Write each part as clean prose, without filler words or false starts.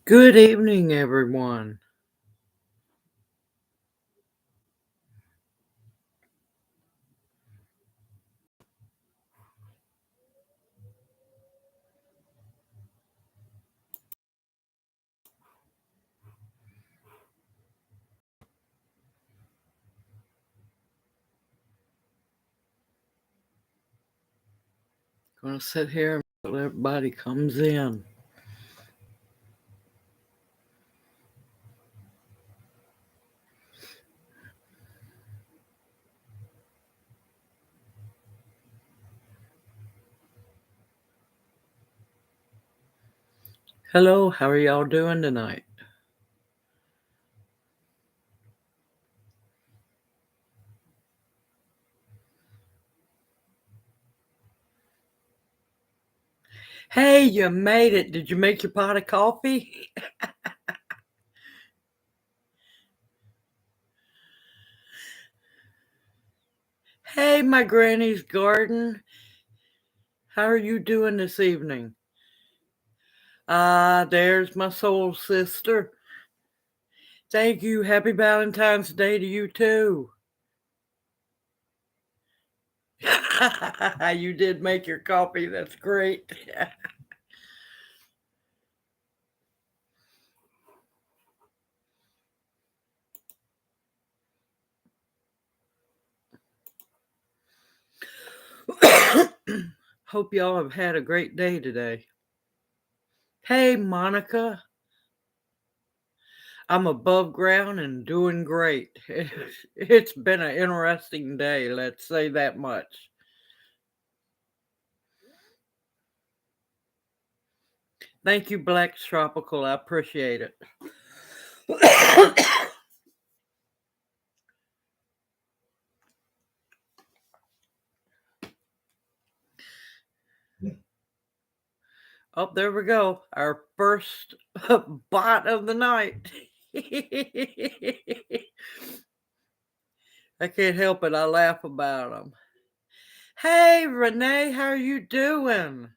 Good evening, everyone. Gonna sit here until everybody comes in. Hello, how are y'all doing tonight? Hey, you made it. Did you make your pot of coffee? Hey, my granny's garden. How are you doing this evening? There's my soul sister. Thank you. Happy Valentine's Day to you too. You did make your coffee. That's great. Hope y'all have had a great day today. Hey, Monica. I'm above ground and doing great. It's been an interesting day, let's say that much. Thank you, Black Tropical. I appreciate it. Oh, there we go. Our first bot of the night. I can't help it. I laugh about them. Hey, Renee, how are you doing?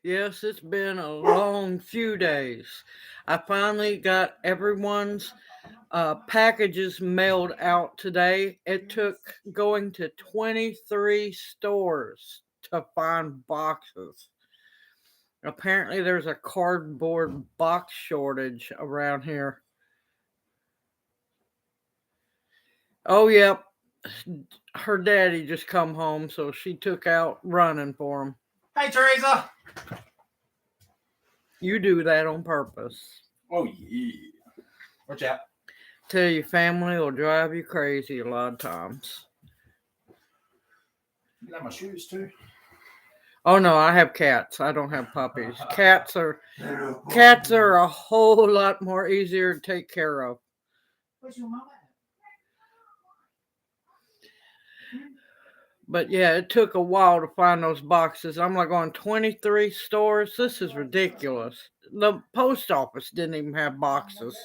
Yes, it's been a long few days. I finally got everyone's packages mailed out today. It took going to 23 stores to find boxes. Apparently, there's a cardboard box shortage around here. Oh, yep. Her daddy just come home, so she took out running for him. Hey, Teresa. You do that on purpose. Oh, yeah. Watch out. Tell your family will drive you crazy a lot of times. You like my shoes, too? Oh no, I have cats. I don't have puppies. Cats are a whole lot more easier to take care of. Where's your mama at? But yeah, it took a while to find those boxes. I'm like on 23 stores. This is ridiculous. The post office didn't even have boxes.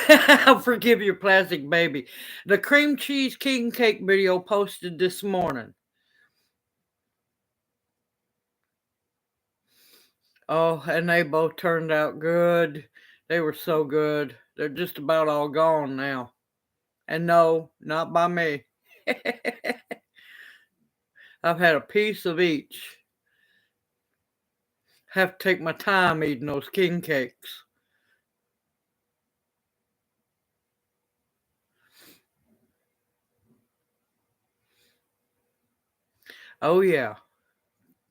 I'll forgive your plastic baby. The cream cheese king cake video posted this morning. Oh, and they both turned out good. They were so good. They're just about all gone now. And no, not by me. I've had a piece of each. Have to take my time eating those king cakes. Oh yeah.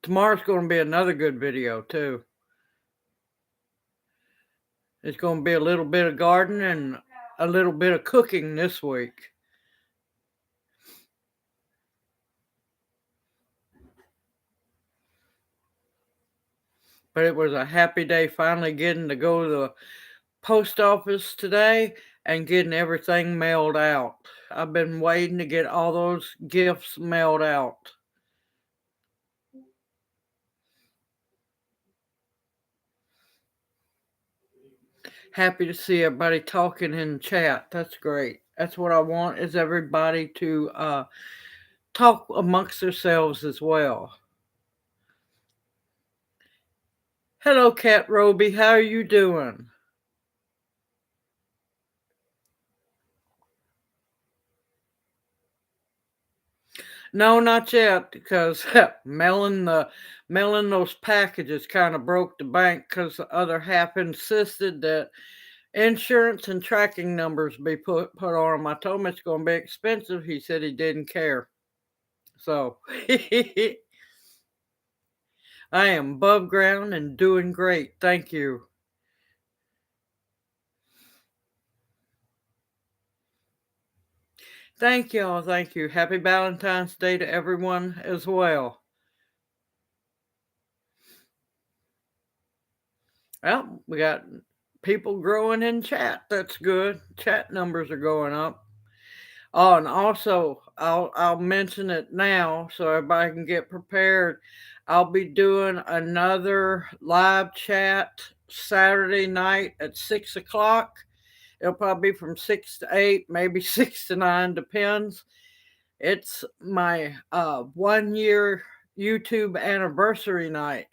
Tomorrow's going to be another good video too. It's going to be a little bit of garden and a little bit of cooking this week. But it was a happy day finally getting to go to the post office today and getting everything mailed out. I've been waiting to get all those gifts mailed out. Happy to see everybody talking in chat. That's great. That's what I want, is everybody to talk amongst themselves as well. Hello, Cat Roby. How are you doing? No, not yet, because mailing those packages kind of broke the bank, because the other half insisted that insurance and tracking numbers be put on them. I told him it's going to be expensive. He said he didn't care. So I am above ground and doing great. Thank you. Thank y'all. Thank you. Happy Valentine's Day to everyone as well. Well, we got people growing in chat. That's good. Chat numbers are going up. Oh, and also I'll mention it now so everybody can get prepared. I'll be doing another live chat Saturday night at 6 o'clock. It'll probably be from 6 to 8, maybe 6 to 9, depends. It's my 1 year YouTube anniversary night.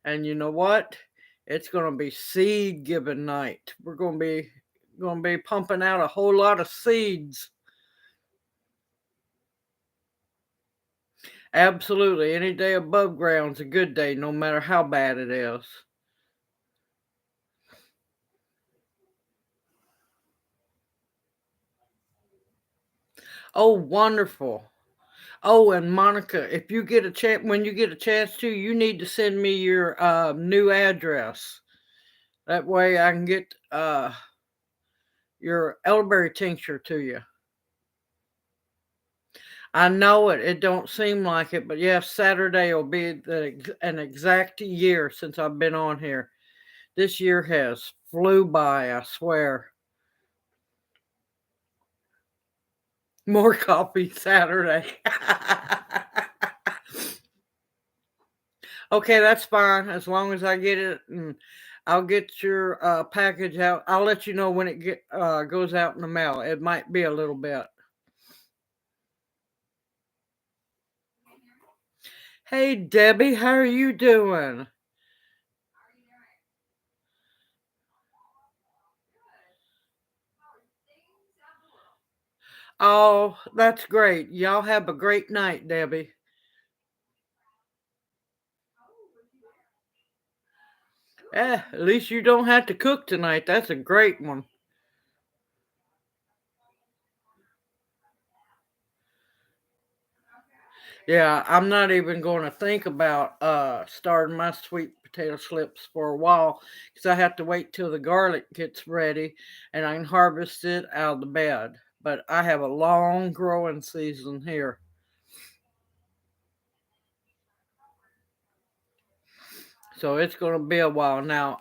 And you know what? It's gonna be seed giving night. We're gonna be pumping out a whole lot of seeds. Absolutely. Any day above ground's a good day, no matter how bad it is. Oh, wonderful. Oh, and Monica, if you get a chance, when you get a chance to, you need to send me your new address. That way I can get your elderberry tincture to you. I know it. It don't seem like it, but yes, Saturday will be an exact year since I've been on here. This year has flew by, I swear. More coffee Saturday. Okay, that's fine. As long as I get it, and I'll get your package out. I'll let you know when it goes out in the mail. It might be a little bit. Hey, Debbie, how are you doing? Oh, that's great. Y'all have a great night, Debbie. At least you don't have to cook tonight. That's a great one. Yeah, I'm not even going to think about starting my sweet potato slips for a while, because I have to wait till the garlic gets ready and I can harvest it out of the bed. But I have a long growing season here. So it's going to be a while now.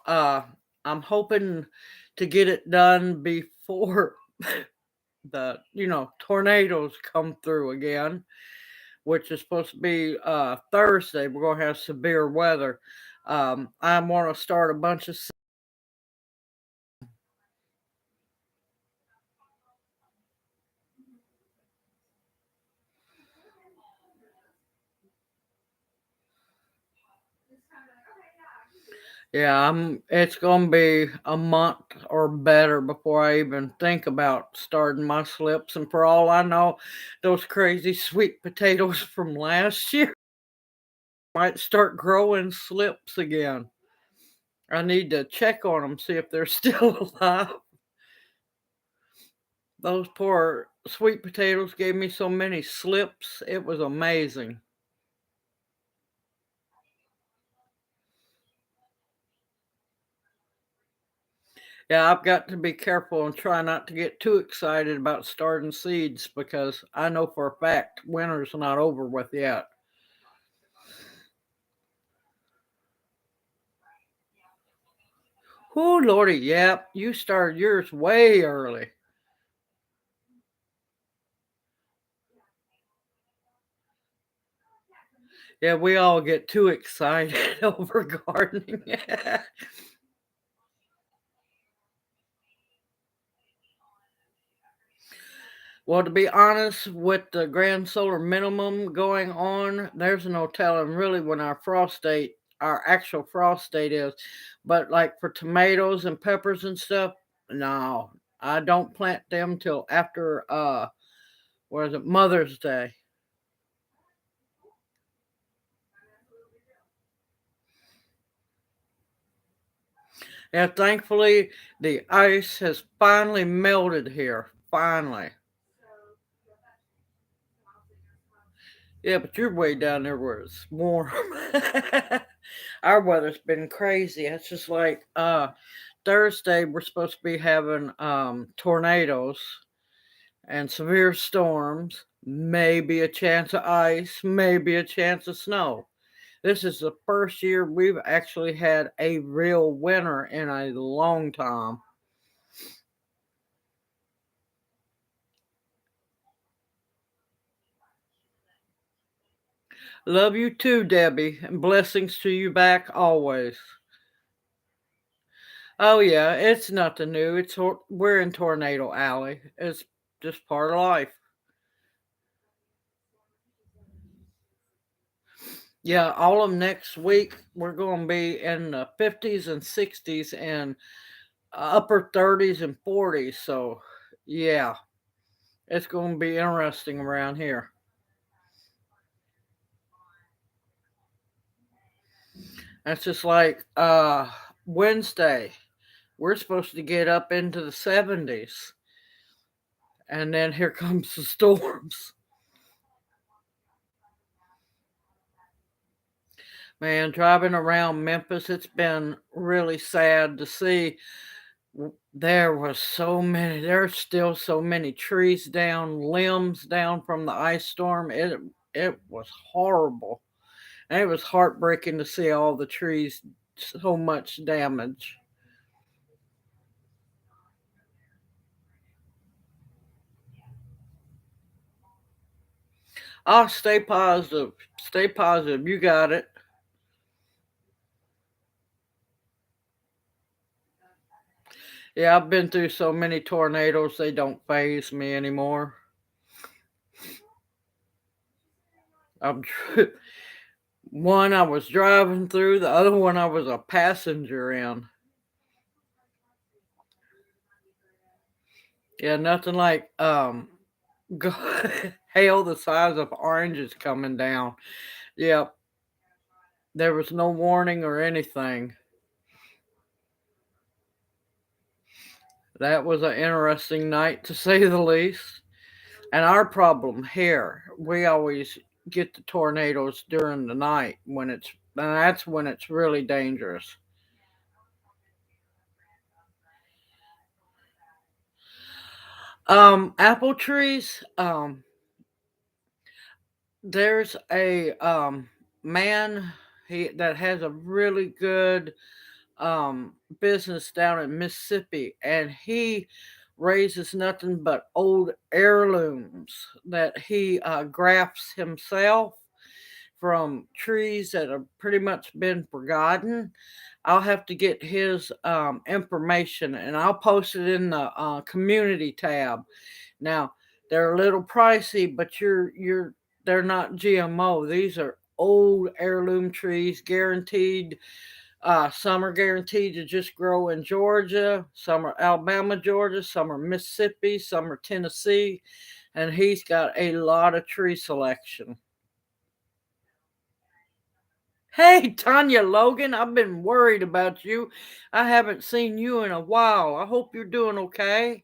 I'm hoping to get it done before the tornadoes come through again, which is supposed to be Thursday. We're going to have severe weather. I want to start a bunch of. Yeah, it's going to be a month or better before I even think about starting my slips. And for all I know, those crazy sweet potatoes from last year might start growing slips again. I need to check on them, see if they're still alive. Those poor sweet potatoes gave me so many slips. It was amazing. Yeah, I've got to be careful and try not to get too excited about starting seeds, because I know for a fact winter's not over with yet. Oh, Lordy, yep, you started yours way early. Yeah, we all get too excited over gardening. Well, to be honest, with the grand solar minimum going on, there's no telling really when our actual frost date is. But like for tomatoes and peppers and stuff, no, I don't plant them till after what is it, Mother's Day. Yeah, thankfully the ice has finally melted here. Finally. Yeah, but you're way down there where it's warm. Our weather's been crazy. It's just like Thursday we're supposed to be having tornadoes and severe storms, maybe a chance of ice, maybe a chance of snow. This is the first year we've actually had a real winter in a long time. Love you too, Debbie, and blessings to you back always. Oh yeah, it's nothing new. We're in Tornado Alley. It's just part of life. Yeah, all of next week we're going to be in the 50s and 60s and upper 30s and 40s. So, yeah, it's going to be interesting around here. That's just like Wednesday. We're supposed to get up into the 70s, and then here comes the storms. Man, driving around Memphis, it's been really sad to see. There's still so many trees down, limbs down from the ice storm. It was horrible. And it was heartbreaking to see all the trees, so much damage. Oh, stay positive. Stay positive. You got it. Yeah, I've been through so many tornadoes, they don't phase me anymore. I'm one I was driving through, the other one I was a passenger in. Yeah, nothing like hail the size of oranges coming down. Yep, there was no warning or anything. That was an interesting night to say the least. And our problem here, we always get the tornadoes during the night and that's when it's really dangerous. Apple trees, there's a man that has a really good business down in Mississippi, and he raises nothing but old heirlooms that he grafts himself from trees that have pretty much been forgotten. I'll have to get his information and I'll post it in the community tab. Now they're a little pricey, but they're not GMO. These are old heirloom trees, guaranteed. Some are guaranteed to just grow in Georgia, some are Alabama, Georgia, some are Mississippi, some are Tennessee, and he's got a lot of tree selection. Hey, Tanya Logan, I've been worried about you. I haven't seen you in a while. I hope you're doing okay.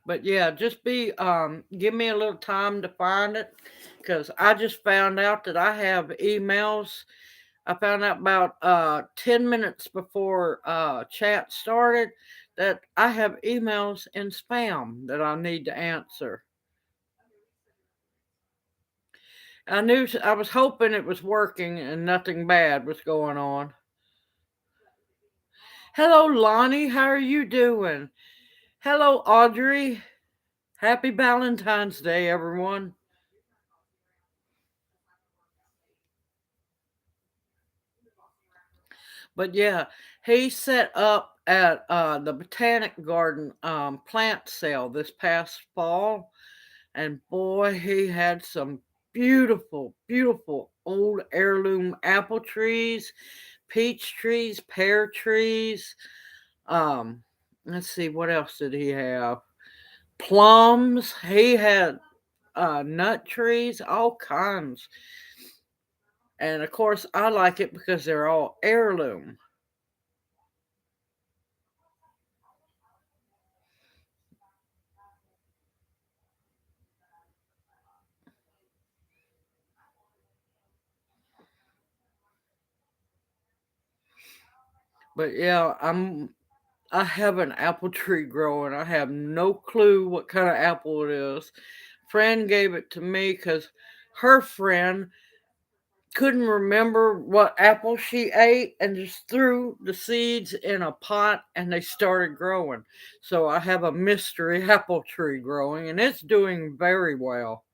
But yeah, just give me a little time to find it because I just found out that I have emails. I found out about 10 minutes before chat started that I have emails in spam that I need to answer. I was hoping it was working and nothing bad was going on. Hello, Lonnie. How are you doing? Hello, Audrey. Happy Valentine's Day, everyone. But yeah, he set up at the Botanic Garden plant sale this past fall, and boy, he had some beautiful, beautiful old heirloom apple trees, peach trees, pear trees. Um, let's see, what else did he have? Plums. He had nut trees, all kinds. And of course, I like it because they're all heirloom. But yeah, I have an apple tree growing. I have no clue what kind of apple it is. Friend gave it to me because her friend couldn't remember what apple she ate and just threw the seeds in a pot and they started growing. So I have a mystery apple tree growing and it's doing very well.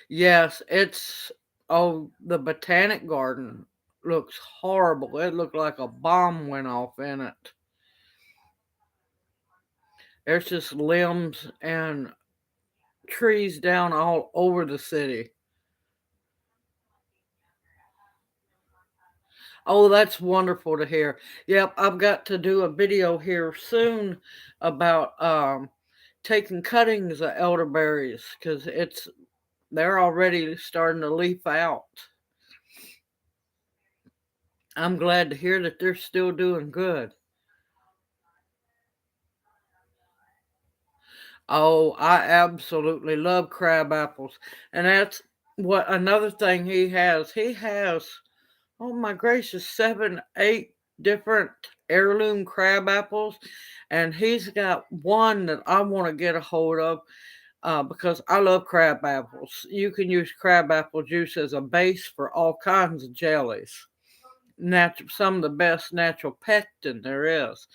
Yes, it's the botanic garden looks horrible. It looked like a bomb went off in it. There's just limbs and trees down all over the city. Oh, that's wonderful to hear. Yep, I've got to do a video here soon about taking cuttings of elderberries because they're already starting to leaf out. I'm glad to hear that they're still doing good. Oh, I absolutely love crab apples. And that's what another thing he has. He has, oh my gracious, 7, 8 different heirloom crab apples. And he's got one that I want to get a hold of because I love crab apples. You can use crab apple juice as a base for all kinds of jellies. Some of the best natural pectin there is.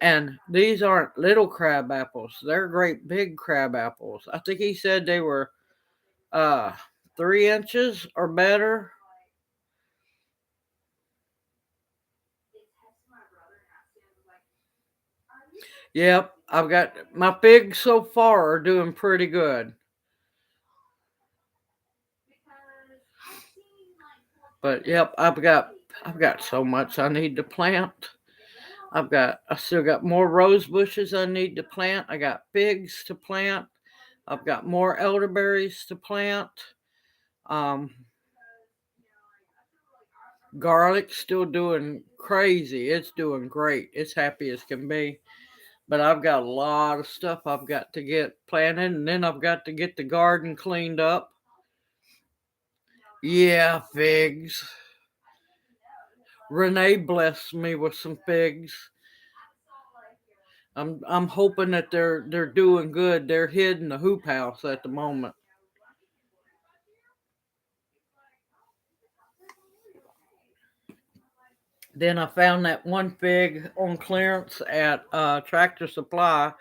And these aren't little crab apples. They're great big crab apples. I think he said they were uh 3 inches or better. Yep, I've got my figs so far are doing pretty good. But yep, I've got so much I need to plant. I still got more rose bushes I need to plant. I got figs to plant. I've got more elderberries to plant. Um, Garlic's still doing crazy. It's doing great. It's happy as can be. But I've got a lot of stuff I've got to get planted, and then I've got to get the garden cleaned up. Yeah, figs. Renee blessed me with some figs. I'm hoping that they're doing good. They're hid in the hoop house at the moment. Then I found that one fig on clearance at Tractor Supply.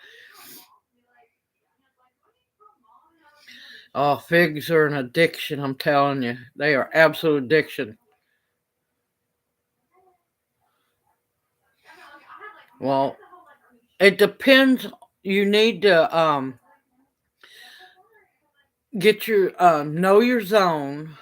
Oh, figs are an addiction, I'm telling you. They are absolute addiction. Well, it depends. You need to get your know your zone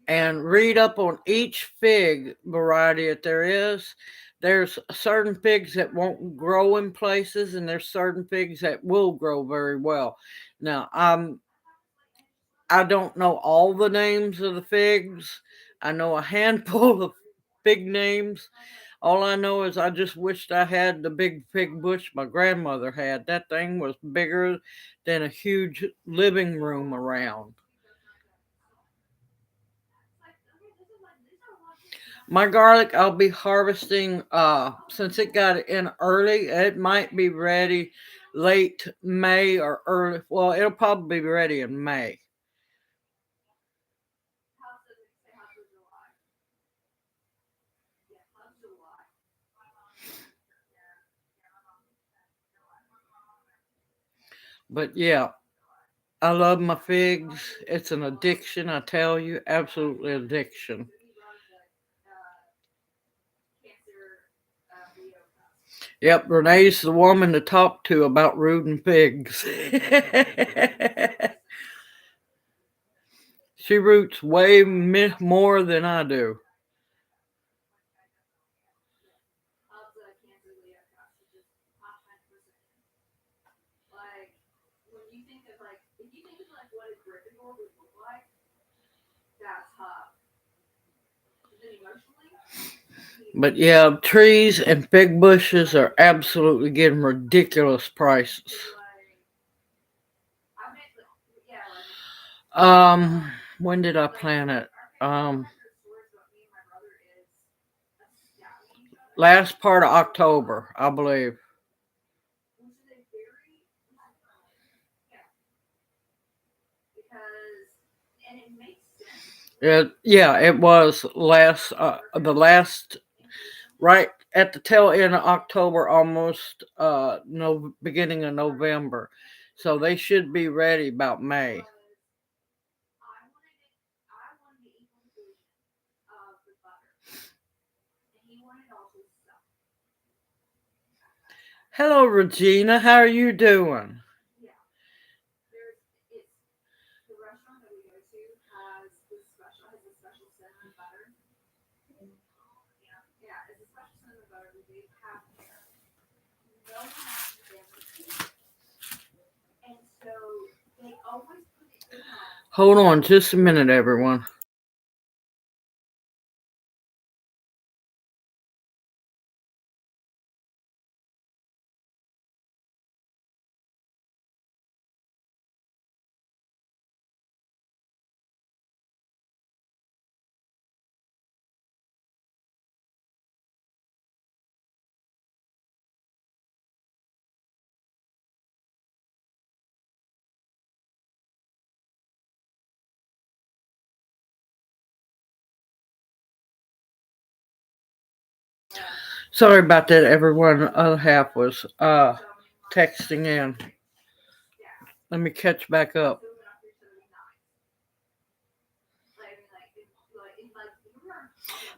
and read up on each fig variety that there is. There's certain figs that won't grow in places, and there's certain figs that will grow very well. Now, I don't know all the names of the figs. I know a handful of fig names. All I know is I just wished I had the big fig bush my grandmother had. That thing was bigger than a huge living room around. My garlic I'll be harvesting since it got in early, it might be ready late May or early, well, it'll probably be ready in May. But yeah, I love my figs. It's an addiction, I tell you, absolutely addiction. Yep, Renee's the woman to talk to about rooting pigs. She roots way more than I do. But yeah, trees and fig bushes are absolutely getting ridiculous prices. When did I plant it? Um, Last part of October, I believe. Yeah, it was the last, right at the tail end of October, almost no beginning of November. So they should be ready about May. Hello, Regina. How are you doing? Hold on just a minute, everyone. Sorry about that, everyone. The other half was texting in. Let me catch back up.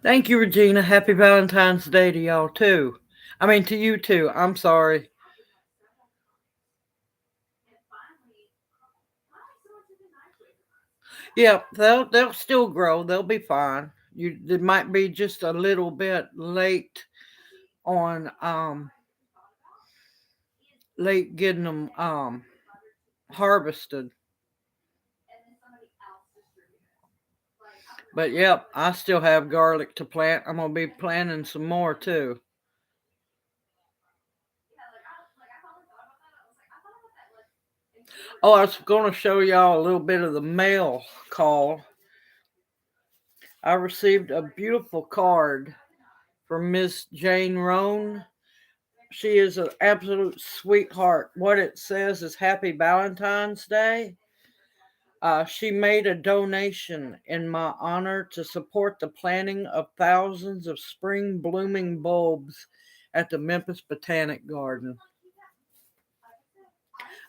Thank you, Regina. Happy Valentine's Day to y'all too. I mean to you too. I'm sorry. Yeah, they'll still grow. They'll be fine. You It might be just a little bit on late getting them harvested. But yep, I still have garlic to plant. I'm gonna be planting some more too. Oh, I was gonna show y'all a little bit of the mail call. I received a beautiful card from Miss Jane Roan. She is an absolute sweetheart. What it says is Happy Valentine's Day. She made a donation in my honor to support the planting of thousands of spring blooming bulbs at the Memphis Botanic Garden.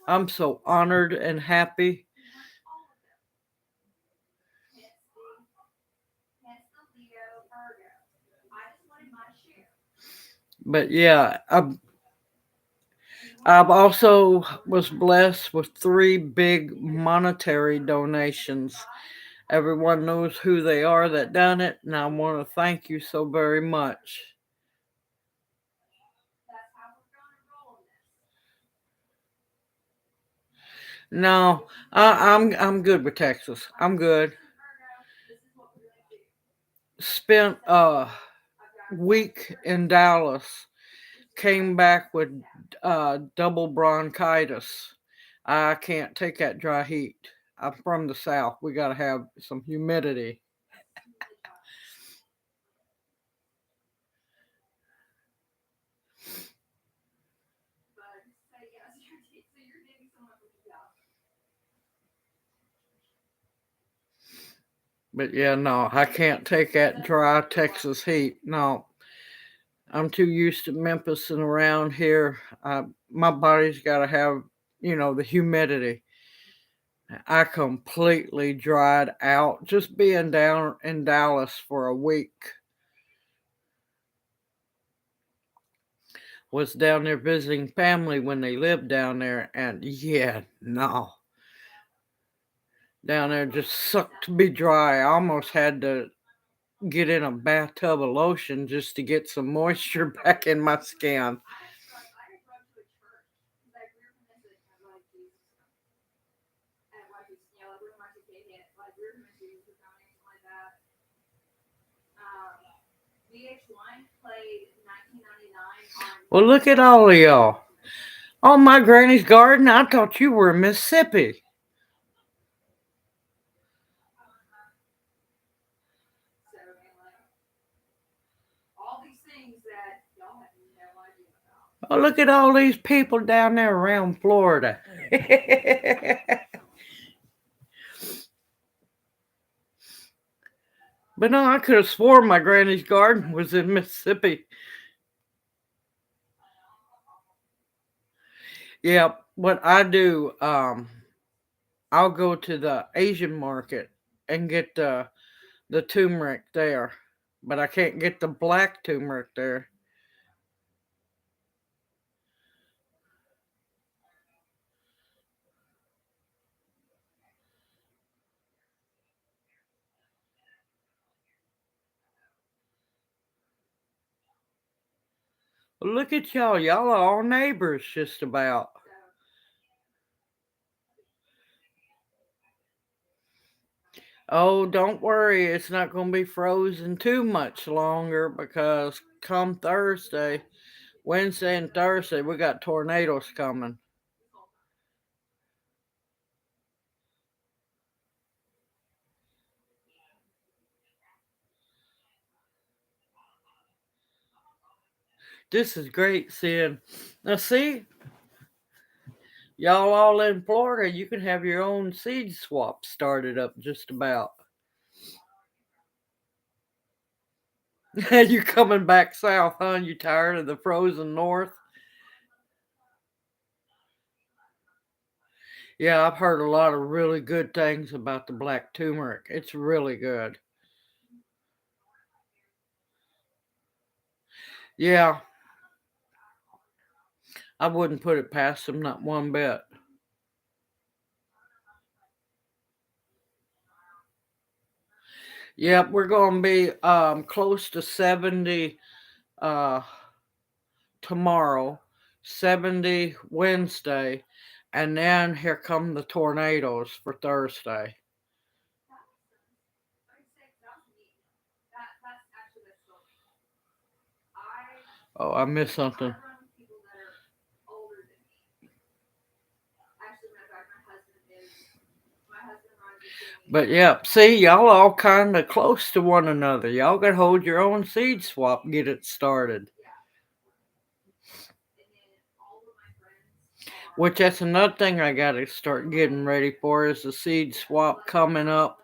I'm so honored and happy. But yeah, I've also was blessed with three big monetary donations. Everyone knows who they are that done it, and I want to thank you so very much. No, I'm good with Texas. I'm good. Spent a week in Dallas. Came back with double bronchitis. I can't take that dry heat. I'm from the South. We got to have some humidity. But yeah, no, I can't take that dry Texas heat. No, I'm too used to Memphis and around here. My body's got to have the humidity. I completely dried out just being down in Dallas for a week. Was down there visiting family when they lived down there, and yeah, no. Down there just sucked to be dry. I almost had to get in a bathtub of lotion just to get some moisture back in my skin. Well, look at all of y'all. On my granny's garden, I thought you were in Mississippi. Oh, look at all these people down there around Florida. But no, I could have sworn my granny's garden was in Mississippi. Yeah, what I do, I'll go to the Asian market and get the turmeric there, but I can't get the black turmeric there. Well, look at y'all. Y'all are all neighbors, just about. Oh, don't worry. It's not going to be frozen too much longer because come Thursday, Wednesday and Thursday, we got tornadoes coming. This is great seeing. Now, see, y'all all in Florida, you can have your own seed swap started up just about. You coming back south, huh? You tired of the frozen north? Yeah, I've heard a lot of really good things about the black turmeric. It's really good. Yeah, I wouldn't put it past them, not one bit. Yep, we're going to be close to 70 uh, tomorrow, 70 Wednesday, and then here come the tornadoes for Thursday. Oh, I missed something. But yeah, see, y'all all kind of close to one another. Y'all got to hold your own seed swap, and get it started. Which that's another thing I got to start getting ready for is the seed swap coming up.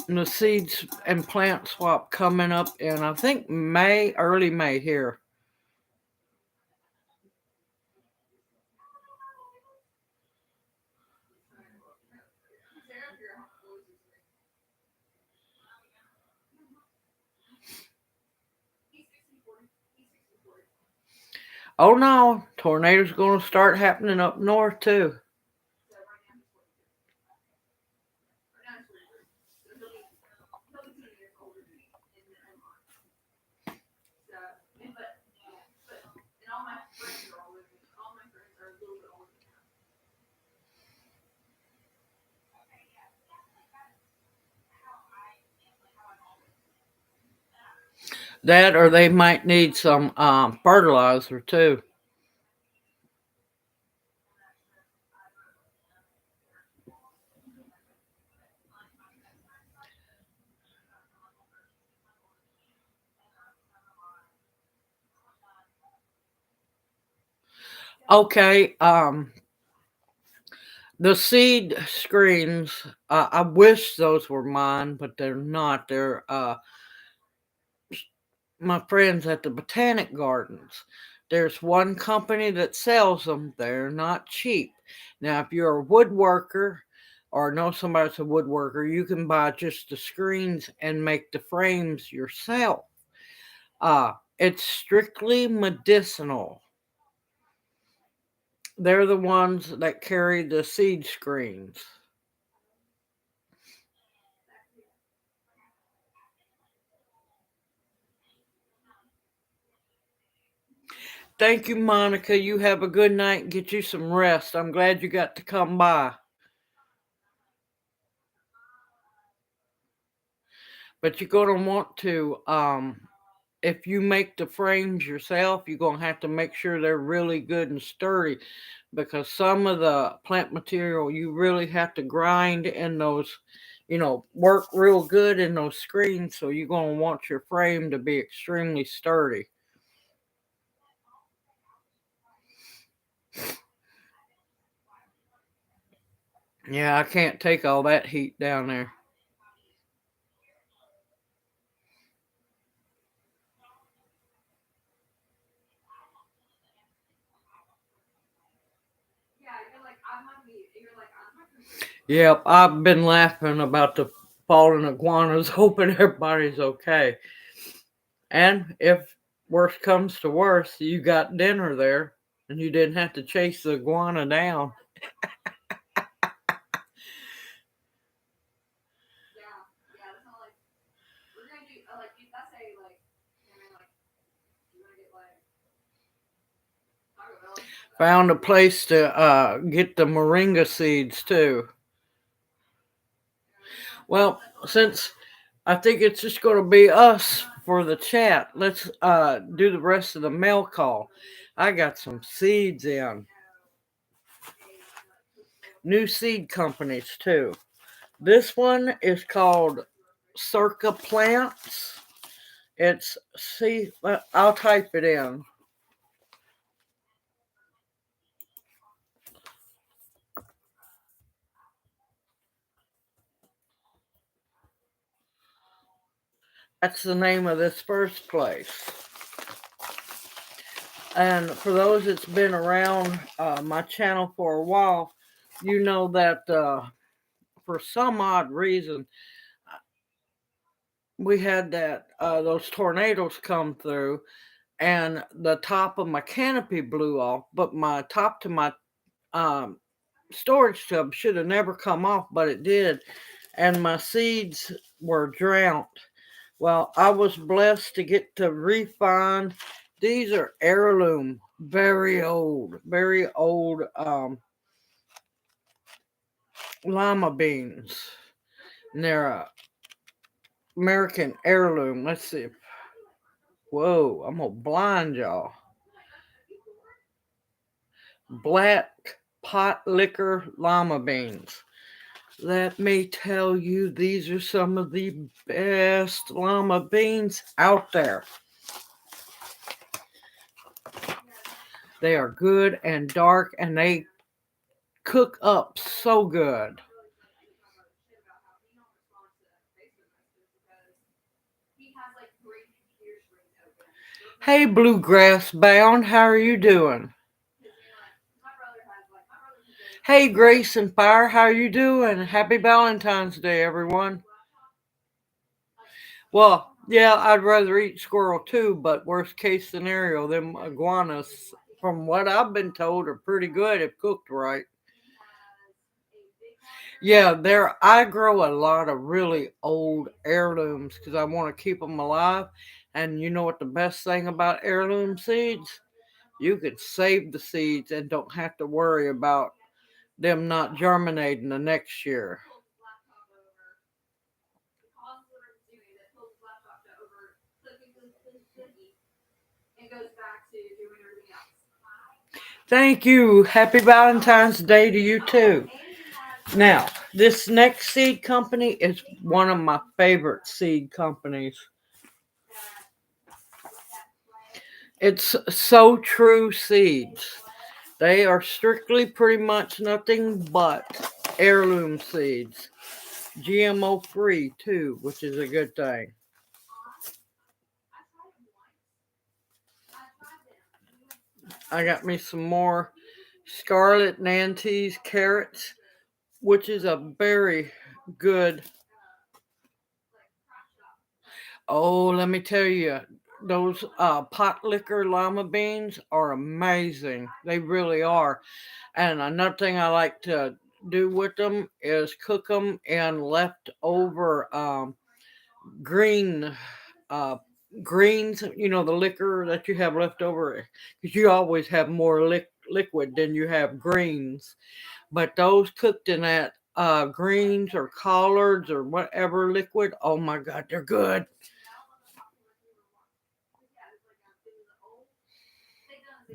The seeds and plant swap coming up in I think May, early May here. Oh no, tornadoes going to start happening up north too. That or they might need some fertilizer too. Okay, the seed screens. I wish those were mine, but they're not. They're my friends at the Botanic Gardens. There's one company that sells them. They're not cheap. Now, if you're a woodworker or know somebody that's a woodworker, you can buy just the screens and make the frames yourself. It's strictly medicinal. They're the ones that carry the seed screens. Thank you, Monica. You have a good night and get you some rest. I'm glad you got to come by. But you're going to want to, if you make the frames yourself, you're going to have to make sure they're really good and sturdy because some of the plant material you really have to grind in those, work real good in those screens. So you're going to want your frame to be extremely sturdy. Yeah, I can't take all that heat down there. Yep, I've been laughing about the fallen iguanas, hoping everybody's okay. And if worst comes to worst, you got dinner there and you didn't have to chase the iguana down. Found a place to get the moringa seeds too. Well, since I think it's just going to be us for the chat, let's do the rest of the mail call. I got some seeds in. New seed companies too. This one is called Circa Plants. I'll type it in. That's the name of this first place. And for those that's been around my channel for a while, you know that for some odd reason, we had those tornadoes come through, and the top of my canopy blew off. But my top to my um, storage tub should have never come off, but it did, and my seeds were drowned. Well, I was blessed to get to refine. These are heirloom, very old Llama beans. And they're American heirloom. Let's see. Whoa, I'm gonna blind y'all. Black pot liquor llama beans. Let me tell you, these are some of the best llama beans out there. They are good and dark, and they cook up so good. Hey, Bluegrass Bound, how are you doing? Hey, Grace and Fire, how are you doing? Happy Valentine's Day, everyone. Well, yeah, I'd rather eat squirrel too, but worst case scenario, them iguanas, from what I've been told, are pretty good if cooked right. Yeah, I grow a lot of really old heirlooms because I want to keep them alive. And you know what the best thing about heirloom seeds? You could save the seeds and don't have to worry about them not germinating the next year. Thank you. Happy Valentine's Day to you too. Now, this next seed company is one of my favorite seed companies. It's So True Seeds. They are strictly pretty much nothing but heirloom seeds. GMO free too, which is a good thing. I got me some more Scarlet Nantes carrots, which is a very good. Oh, let me tell you, those pot liquor llama beans are amazing. They really are. And another thing I like to do with them is cook them in leftover green uh, greens. You know, the liquor that you have left over, because you always have more liquid than you have greens. But those cooked in that greens or collards or whatever liquid, oh my God, they're good.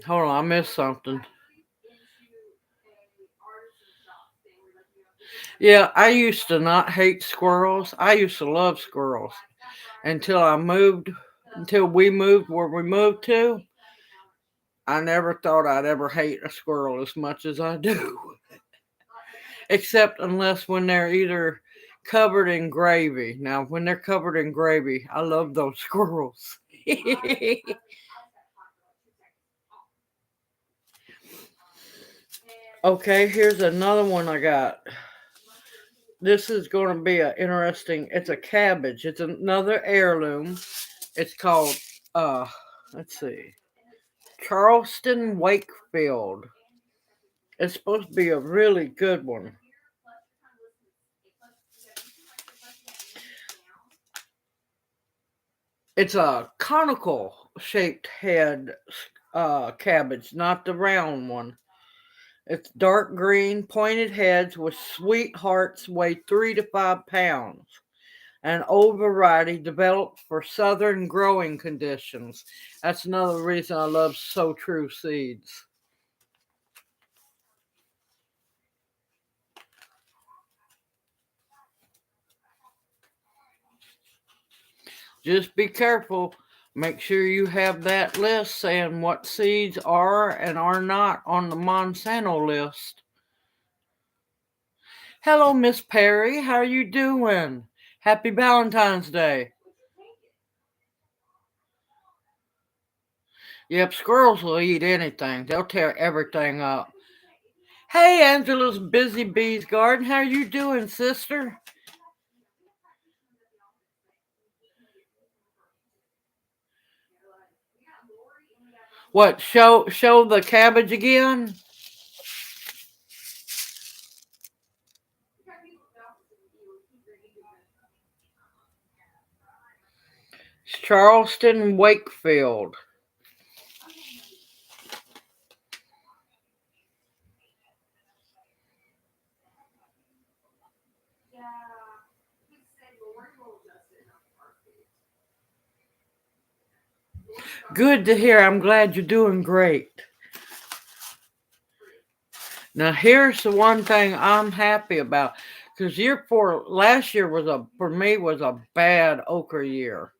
Hold on, I missed something. Yeah, I used to not hate squirrels. I used to love squirrels until we moved where we moved to. I never thought I'd ever hate a squirrel as much as I do. Except unless when they're either covered in gravy. Now, when they're covered in gravy, I love those squirrels. Okay, here's another one I got. This is going to be it's a cabbage. It's another heirloom. It's called, uh, let's see, Charleston Wakefield. It's supposed to be a really good one. It's a conical shaped head cabbage, not the round one. It's dark green, pointed heads with sweet hearts, weigh 3 to 5 pounds. An old variety developed for southern growing conditions. That's another reason I love So True seeds. Just be careful. Make sure you have that list saying what seeds are and are not on the Monsanto list. Hello, Miss Perry. How are you doing? Happy Valentine's Day. Yep, squirrels will eat anything. They'll tear everything up. Hey, Angela's Busy Bees Garden. How are you doing, sister? What? Show the cabbage again? Charleston Wakefield. Good to hear. I'm glad you're doing great. Now here's the one thing I'm happy about, because last year for me was a bad okra year,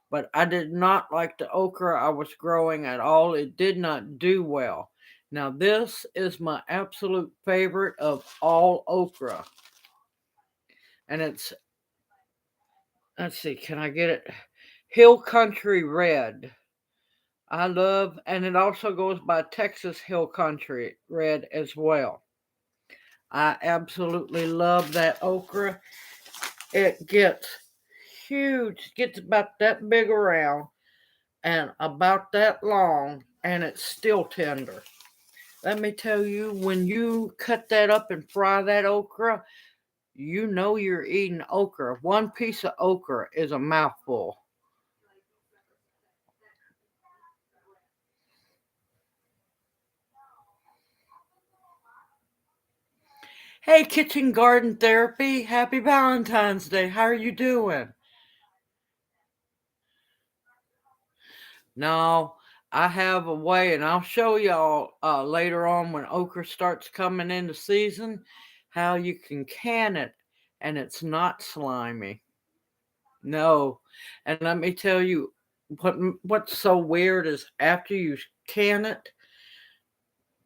but I did not like the okra I was growing at all. It did not do well. Now this is my absolute favorite of all okra, and let's see, can I get it? Hill Country Red. And it also goes by Texas Hill Country Red as well. I absolutely love that okra. It gets huge, gets about that big around and about that long, and it's still tender. Let me tell you, when you cut that up and fry that okra, you know you're eating okra. One piece of okra is a mouthful. Hey, Kitchen Garden Therapy, happy Valentine's Day. How are you doing? No, I have a way, and I'll show y'all later on when okra starts coming into season how you can can it and it's not slimy. No, and let me tell you what's so weird is after you can it,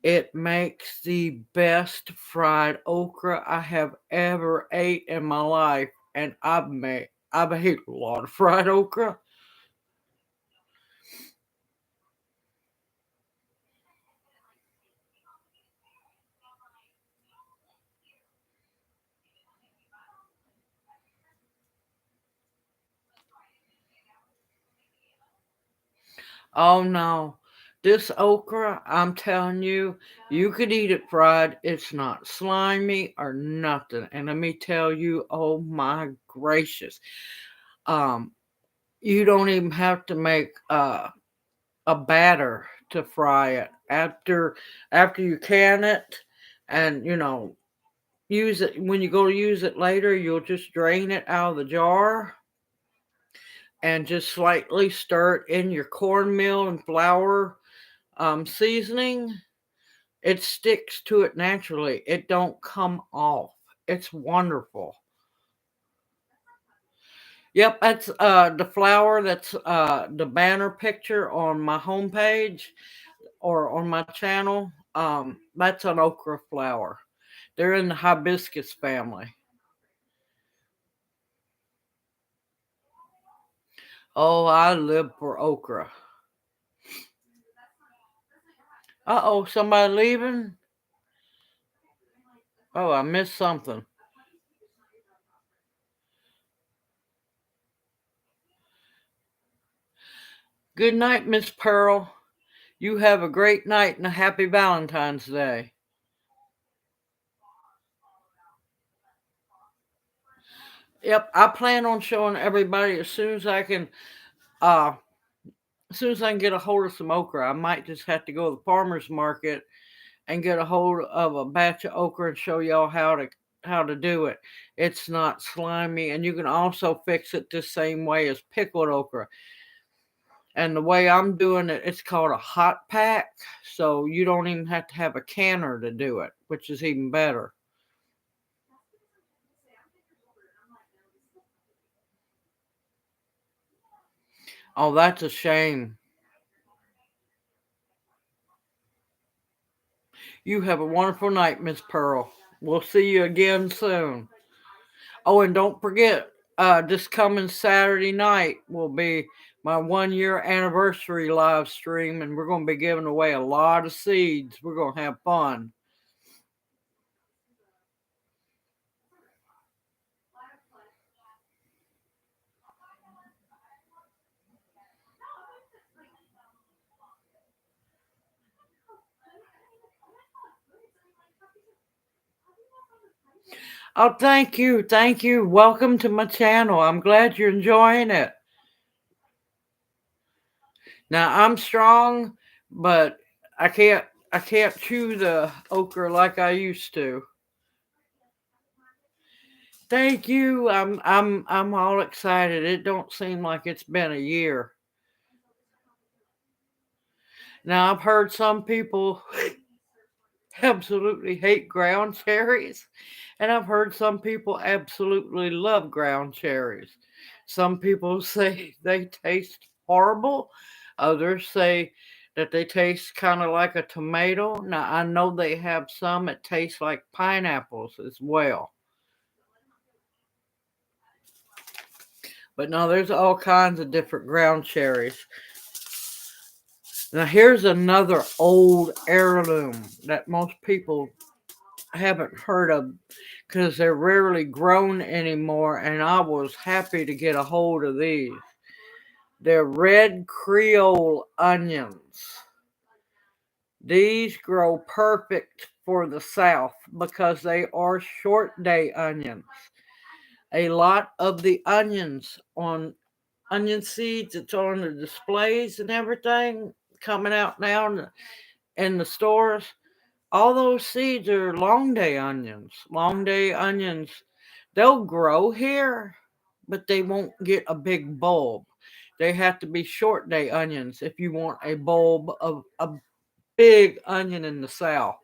it makes the best fried okra I have ever ate in my life, and I've ate a lot of fried okra. Oh no. This okra, I'm telling you, you could eat it fried. It's not slimy or nothing. And let me tell you, oh my gracious. Um, you don't even have to make a batter to fry it. After you can it and use it when you go to use it later, you'll just drain it out of the jar and just slightly stir it in your cornmeal and flour seasoning. It sticks to it naturally. It don't come off. It's wonderful. Yep, that's the flour. That's the banner picture on my homepage or on my channel. That's an okra flower. They're in the hibiscus family. Oh, I live for okra. Uh-oh, somebody leaving? Oh, I missed something. Good night, Miss Pearl. You have a great night and a happy Valentine's Day. Yep, I plan on showing everybody uh as soon as I can get a hold of some okra. I might just have to go to the farmer's market and get a hold of a batch of okra and show y'all how to do it. It's not slimy, and you can also fix it the same way as pickled okra. And the way I'm doing it, it's called a hot pack, so you don't even have to have a canner to do it, which is even better. Oh, that's a shame. You have a wonderful night, Miss Pearl. We'll see you again soon. Oh, and don't forget, this coming Saturday night will be my 1 year anniversary live stream, and we're going to be giving away a lot of seeds. We're going to have fun. Oh, thank you. Thank you. Welcome to my channel. I'm glad you're enjoying it. Now, I'm strong, but I can't chew the okra like I used to. Thank you. I'm all excited. It don't seem like it's been a year. Now, I've heard some people absolutely hate ground cherries, and I've heard some people absolutely love ground cherries. Some people say they taste horrible, others say that they taste kind of like a tomato. Now, I know they have some that taste like pineapples as well. But no, there's all kinds of different ground cherries. Now, here's another old heirloom that most people haven't heard of because they're rarely grown anymore, and I was happy to get a hold of these. They're red Creole onions. These grow perfect for the South because they are short day onions. A lot of the onions on onion seeds that's on the displays and everything coming out now in the stores, all those seeds are long day onions. Long day onions, they'll grow here, but they won't get a big bulb. They have to be short day onions if you want a bulb of a big onion in the South.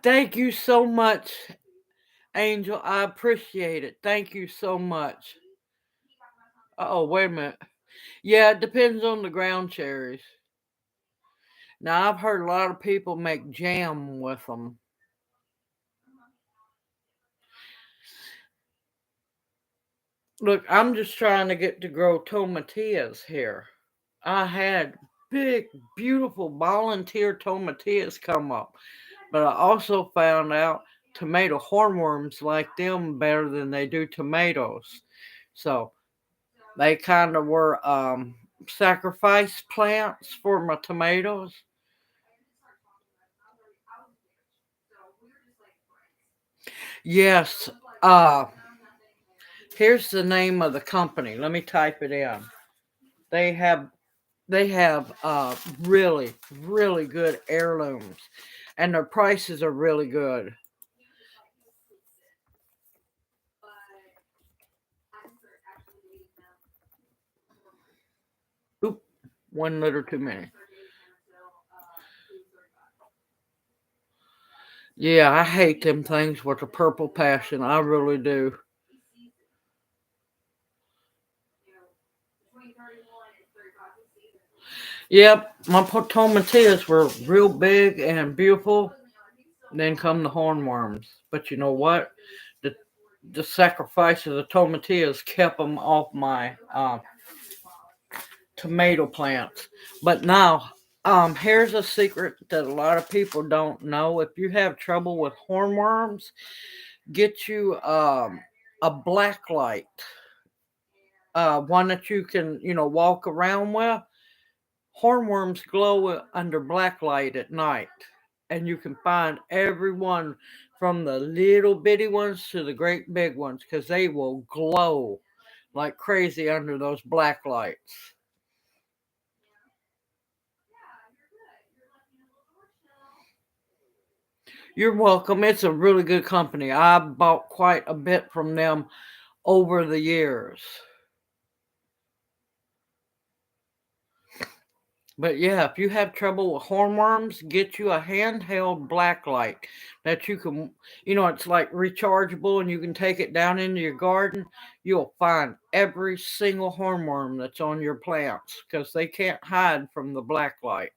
Thank you so much, Angel. I appreciate it. Thank you so much. Oh, wait a minute. Yeah, it depends on the ground cherries. Now, I've heard a lot of people make jam with them. Look, I'm just trying to get to grow tomatillas here. I had big, beautiful volunteer tomatillas come up, but I also found out tomato hornworms like them better than they do tomatoes. So They kind of were sacrifice plants for my tomatoes. Yes. Uh, Here's the name of the company. Let me type it in. They have really really good heirlooms, and their prices are really good. Oop, 1 liter too many. Yeah, I hate them things with a purple passion. I really do. Yep, my tomatillas were real big and beautiful. Then come the hornworms. But you know what? The the sacrifice of the tomatillas kept them off my tomato plants. But now, here's a secret that a lot of people don't know. If you have trouble with hornworms, get you a black light, one that you can, walk around with. Hornworms glow under black light at night, and you can find every one from the little bitty ones to the great big ones because they will glow like crazy under those black lights. You're welcome. It's a really good company. I bought quite a bit from them over the years. But yeah, if you have trouble with hornworms, get you a handheld black light that you can, it's like rechargeable and you can take it down into your garden. You'll find every single hornworm that's on your plants because they can't hide from the black light.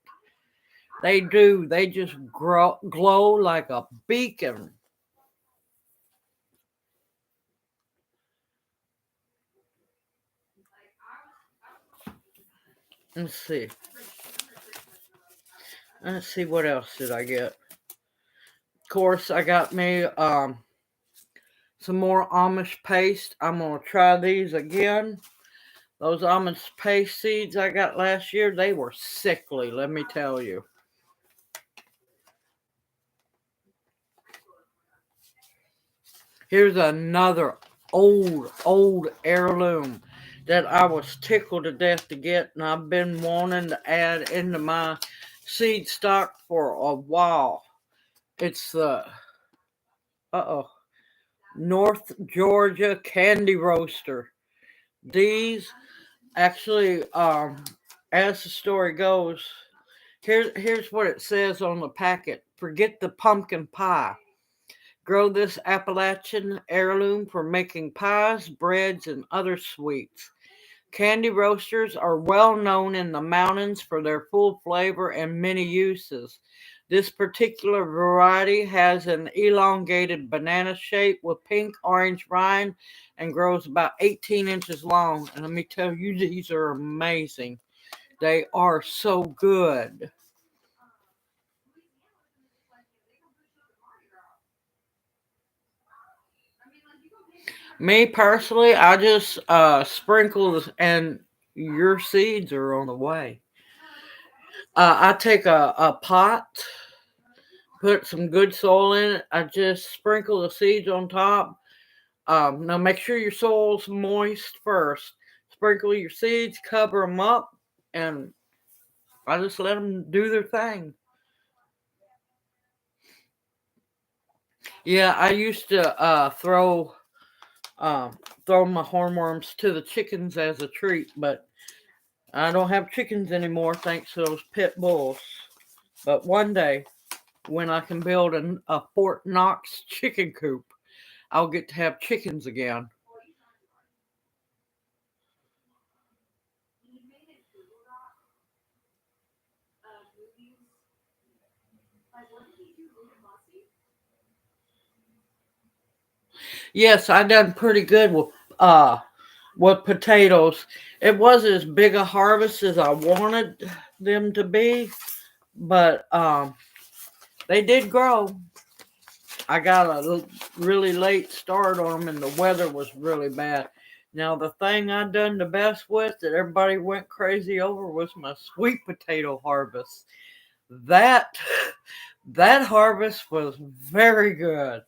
They do, they just glow like a beacon. Let's see. Let's see what else did I get. Of course, I got me some more Amish paste. I'm gonna try these again. Those Amish paste seeds I got last year, they were sickly, let me tell you. Here's another old heirloom that I was tickled to death to get, and I've been wanting to add into my seed stock for a while. It's the North Georgia Candy Roaster. These actually, as the story goes, here's what it says on the packet. Forget the pumpkin pie. Grow this Appalachian heirloom for making pies, breads, and other sweets. Candy roasters are well known in the mountains for their full flavor and many uses. This particular variety has an elongated banana shape with pink orange rind and grows about 18 inches long. And let me tell you, these are amazing. They are so good. Me personally, I just sprinkle and your seeds are on the way. I take a pot, put some good soil in it. I just sprinkle the seeds on top. Now make sure your soil's moist first. Sprinkle your seeds, cover them up, and I just let them do their thing. Yeah, I used to um, throw my hornworms to the chickens as a treat, but I don't have chickens anymore thanks to those pit bulls. But one day, when I can build a Fort Knox chicken coop, I'll get to have chickens again. Yes, I done pretty good with potatoes. It wasn't as big a harvest as I wanted them to be, but they did grow. I got a really late start on them, and the weather was really bad. Now, the thing I done the best with that everybody went crazy over was my sweet potato harvest. That that harvest was very good.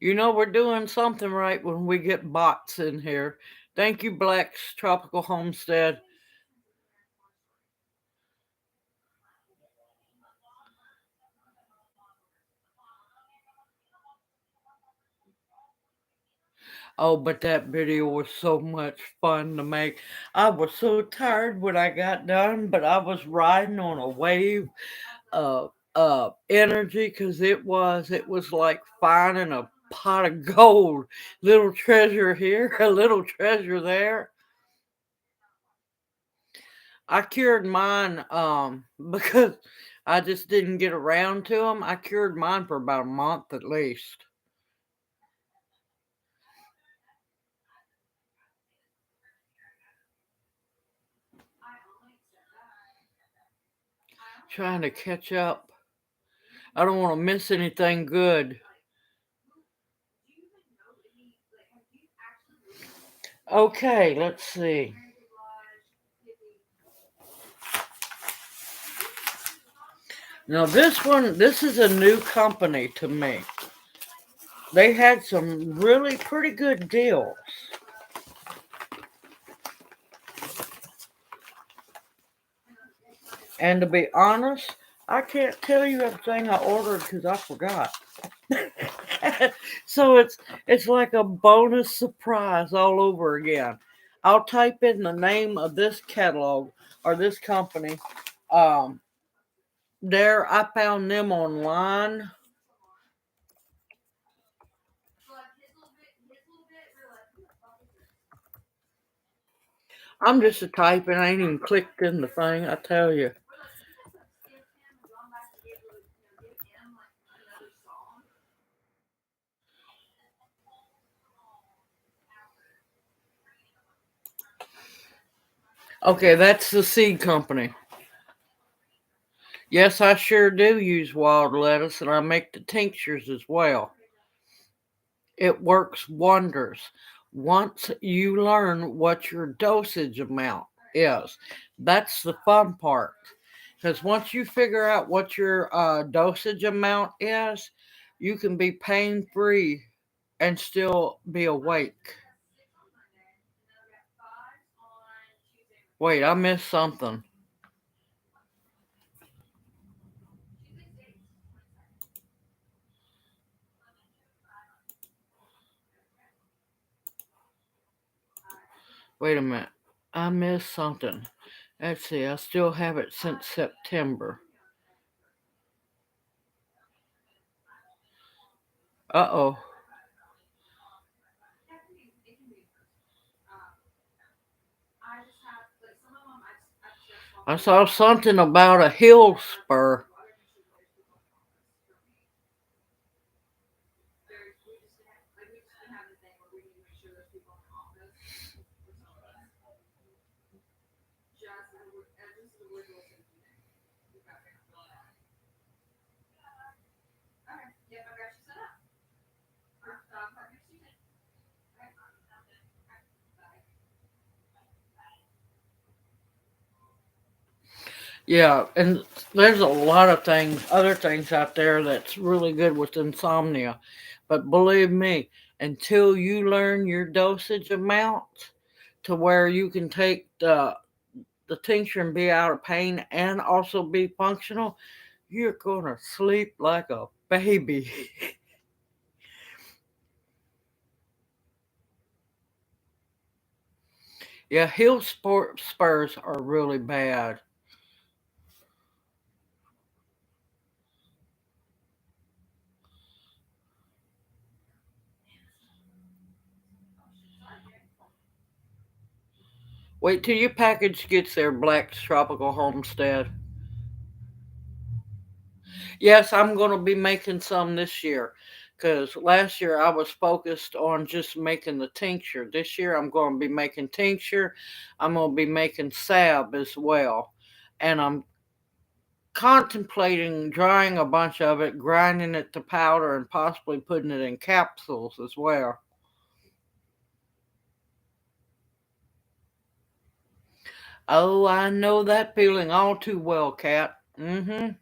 You know we're doing something right when we get bots in here. Thank you, Black's Tropical Homestead. Oh, but that video was so much fun to make. I was so tired when I got done, but I was riding on a wave of energy because it was like finding a pot of gold. Little treasure here, a little treasure there. I cured mine because I just didn't get around to them. I cured mine for about a month at least. Trying to catch up. I don't want to miss anything good. Okay, let's see. Now this is a new company to me. They had some really pretty good deals. And to be honest, I can't tell you everything I ordered because I forgot. So it's like a bonus surprise all over again. I'll type in the name of this catalog or this company. Um, there I found them online. I'm just a typing. I ain't even clicked in the thing. I tell you. Okay, that's the seed company. Yes, I sure do use wild lettuce, and I make the tinctures as well. It works wonders once you learn what your dosage amount is. That's the fun part. Because once you figure out what your dosage amount is, you can be pain free and still be awake. Wait, I missed something. Wait a minute. I missed something. Let's see, I still have it since September. Uh oh. I saw something about a hill spur. Yeah, and there's a lot of things, other things out there that's really good with insomnia. But believe me, until you learn your dosage amount to where you can take the tincture and be out of pain and also be functional, you're gonna sleep like a baby. Yeah, spurs are really bad. Wait till your package gets there, Black's Tropical Homestead. Yes, I'm going to be making some this year because last year I was focused on just making the tincture. This year I'm going to be making tincture. I'm going to be making salve as well. And I'm contemplating drying a bunch of it, grinding it to powder, and possibly putting it in capsules as well. Oh, I know that feeling all too well, Cat. Mm-hmm.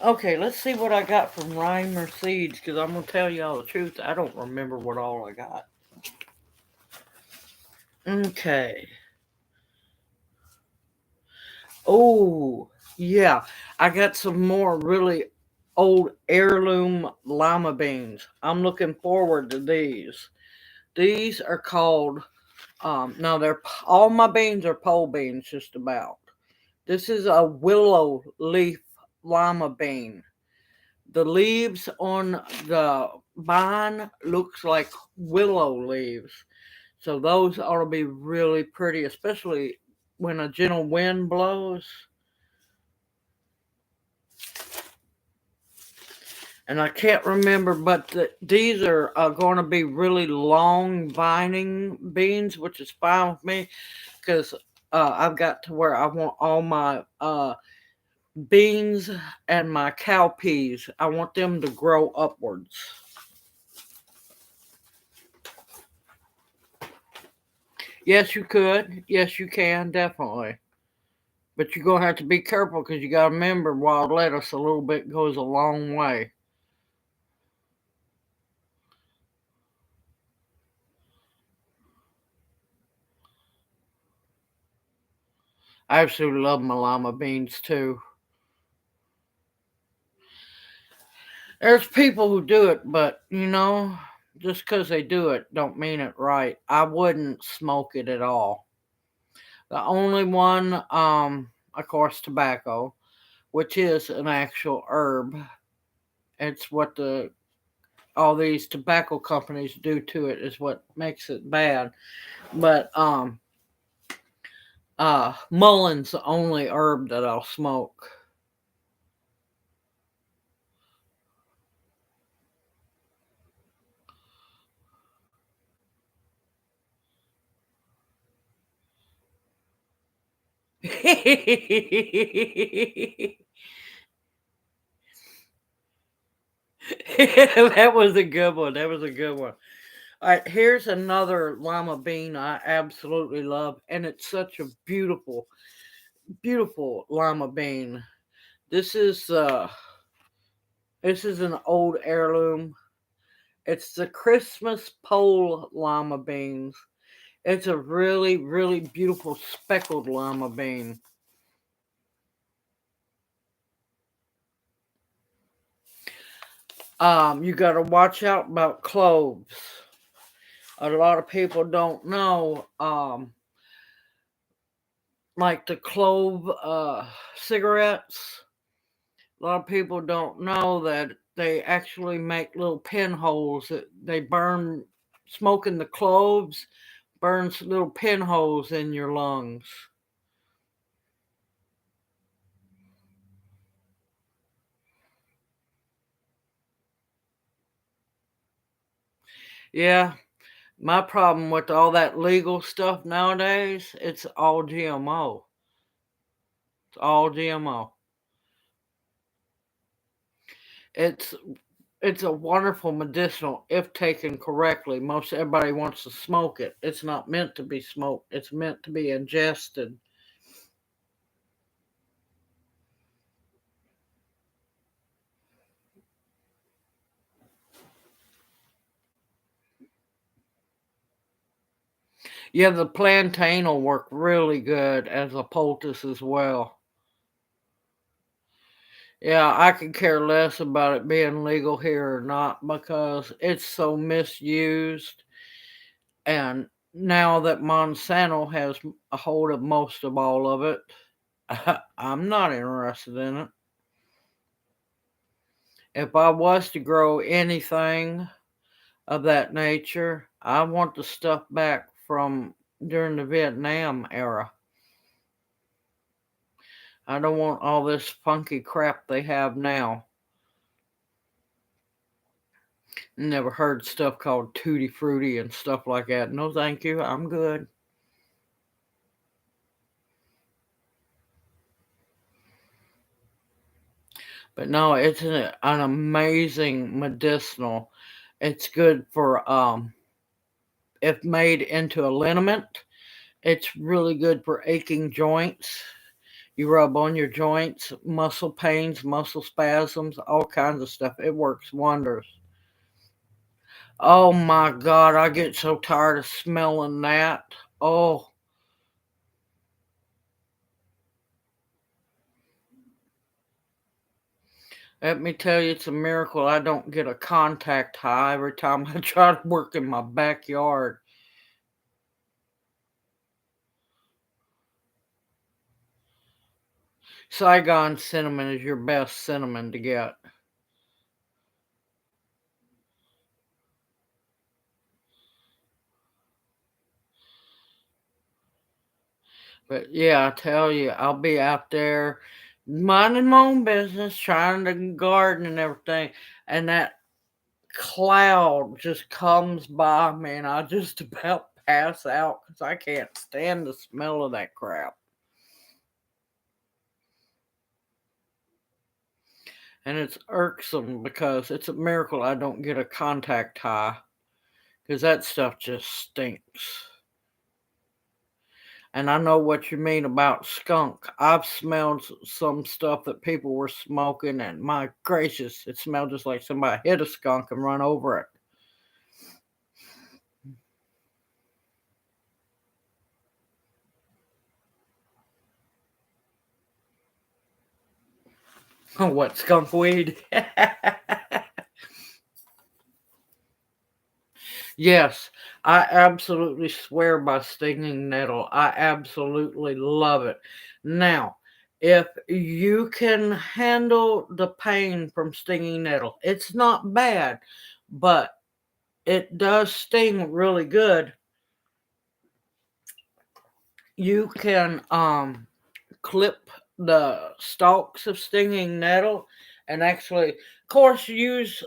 Okay, let's see what I got from Rhymer Seeds, because I'm going to tell you all the truth. I don't remember what all I got. Okay. Oh, yeah. I got some more really old heirloom Llama beans. I'm looking forward to these. These are called, now they're, all my beans are pole beans just about. This is a willow leaf Llama bean. The leaves on the vine looks like willow leaves. So those ought to be really pretty, especially when a gentle wind blows. And I can't remember, but these are going to be really long vining beans, which is fine with me because I've got to where I want all my beans and my cowpeas. I want them to grow upwards. Yes, you could. Yes, you can, definitely. But you're going to have to be careful because you got to remember wild lettuce a little bit goes a long way. I absolutely love my lima beans too. There's people who do it, but just because they do it don't mean it right. I wouldn't smoke it at all. The only one, of course, tobacco, which is an actual herb. It's what all these tobacco companies do to it is what makes it bad. But mulleins the only herb that I'll smoke. That was a good one. That was a good one. All right, here's another lima bean I absolutely love, and it's such a beautiful, beautiful lima bean. This is an old heirloom. It's the Christmas pole lima beans. It's a really, really beautiful speckled lima bean. You got to watch out about cloves. A lot of people don't know, like the clove cigarettes. A lot of people don't know that they actually make little pinholes that they burn. Smoking the cloves burns little pinholes in your lungs. Yeah, my problem with all that legal stuff nowadays, it's all GMO. It's all GMO. It's it's a wonderful medicinal if taken correctly. Most everybody wants to smoke it. It's not meant to be smoked. It's meant to be ingested. Yeah, the plantain will work really good as a poultice as well. Yeah, I could care less about it being legal here or not because it's so misused. And now that Monsanto has a hold of most of all of it, I'm not interested in it. If I was to grow anything of that nature, I want the stuff back from during the Vietnam era. I don't want all this funky crap they have now. Never heard stuff called Tutti Frutti and stuff like that. No, thank you. I'm good. But no, it's an amazing medicinal. It's good for if made into a liniment. It's really good for aching joints. You rub on your joints, muscle pains, muscle spasms, all kinds of stuff. It works wonders. Oh my God, I get so tired of smelling that. Oh, let me tell you, it's a miracle I don't get a contact high every time I try to work in my backyard. Saigon cinnamon is your best cinnamon to get. But yeah, I tell you, I'll be out there minding my own business, trying to garden and everything, and that cloud just comes by me, and I just about pass out because I can't stand the smell of that crap. And it's irksome because it's a miracle I don't get a contact high because that stuff just stinks. And I know what you mean about skunk. I've smelled some stuff that people were smoking, and my gracious, it smelled just like somebody hit a skunk and run over it. Oh, what, skunk weed? Yes, I absolutely swear by stinging nettle. I absolutely love it. Now, if you can handle the pain from stinging nettle, it's not bad, but it does sting really good. You can clip the stalks of stinging nettle and actually, of course, use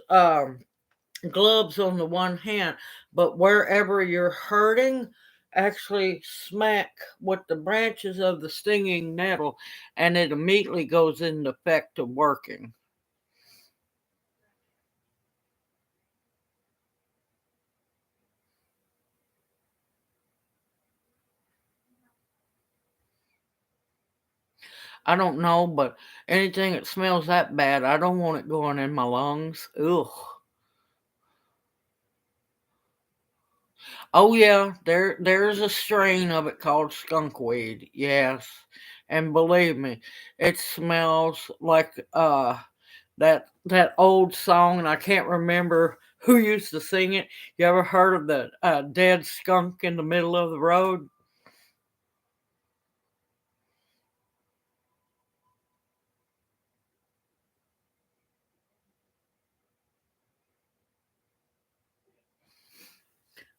gloves on the one hand, but wherever you're hurting, actually smack with the branches of the stinging nettle, and it immediately goes into effect of working. I don't know, but anything that smells that bad, I don't want it going in my lungs. Ugh. Oh yeah, there's a strain of it called skunk weed. Yes. And believe me, it smells like that old song, and I can't remember who used to sing it. You ever heard of the dead skunk in the middle of the road?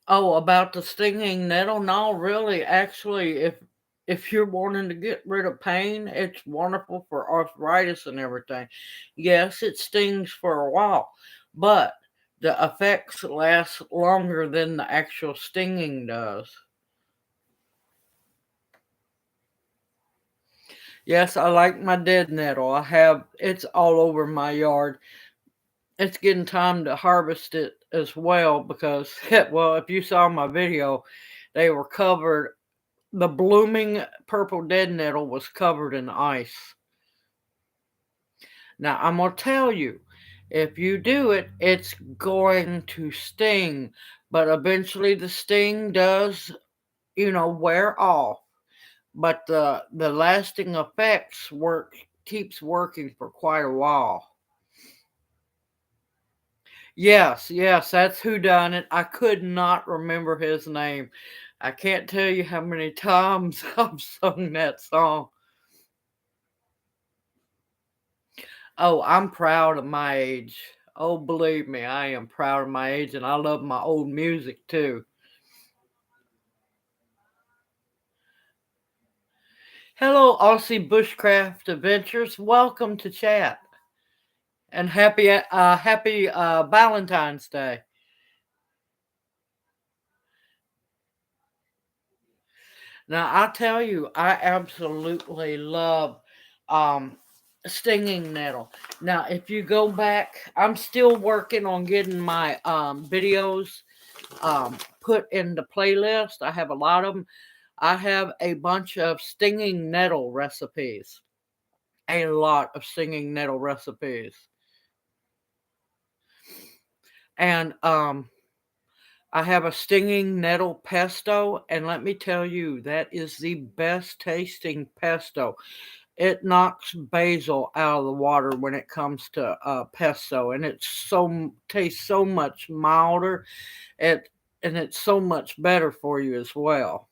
Oh, about the stinging nettle? No, really, actually, if you're wanting to get rid of pain, it's wonderful for arthritis and everything. Yes, it stings for a while, but the effects last longer than the actual stinging does. Yes, I like my dead nettle. I have it's all over my yard. It's getting time to harvest it as well because, well, if you saw my video, they were covered. The blooming purple dead nettle was covered in ice. Now, I'm going to tell you, if you do it, it's going to sting, but eventually the sting does, wear off. But the lasting effects keeps working for quite a while. Yes, yes, that's who done it. I could not remember his name. I can't tell you how many times I've sung that song. Oh, I'm proud of my age. Oh, believe me, I am proud of my age, and I love my old music too. Hello, Aussie Bushcraft Adventures. Welcome to chat and happy Valentine's Day. Now, I tell you, I absolutely love um, stinging nettle. Now, if you go back, I'm still working on getting my videos put in the playlist. I have a lot of them. I have a bunch of stinging nettle recipes. A lot of stinging nettle recipes. And I have a stinging nettle pesto, and let me tell you, that is the best tasting pesto. It knocks basil out of the water when it comes to pesto, and tastes so much milder. It and it's so much better for you as well.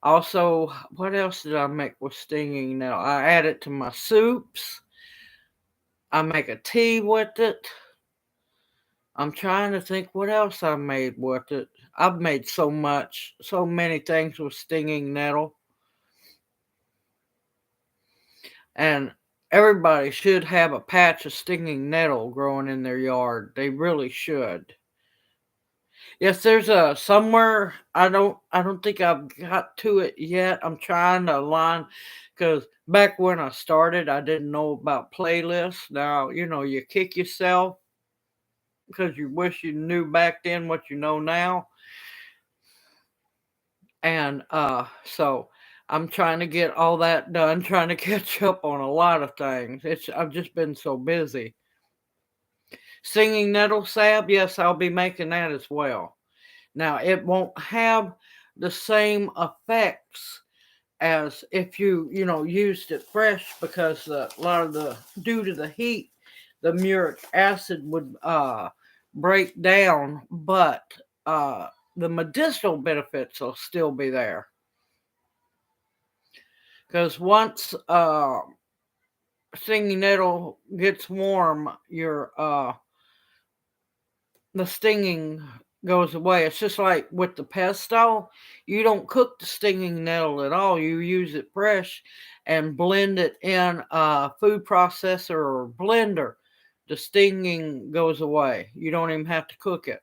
Also, what else did I make with stinging nettle? I add it to my soups. I make a tea with it. I'm trying to think what else I made with it. I've made so many things with stinging nettle. And everybody should have a patch of stinging nettle growing in their yard. They really should. Yes, there's a somewhere I don't think I've got to it yet. I'm trying to align because back when I started, I didn't know about playlists. Now, you kick yourself because you wish you knew back then what you know now. And so I'm trying to get all that done, trying to catch up on a lot of things. I've just been so busy. Singing Nettle Salve, yes, I'll be making that as well. Now it won't have the same effects as if you used it fresh because a lot of the due to the heat, the muric acid would break down, but the medicinal benefits will still be there. Because once stinging nettle gets warm, your the stinging goes away. It's just like with the pesto, you don't cook the stinging nettle at all. You use it fresh and blend it in a food processor or blender. The stinging goes away. You don't even have to cook it.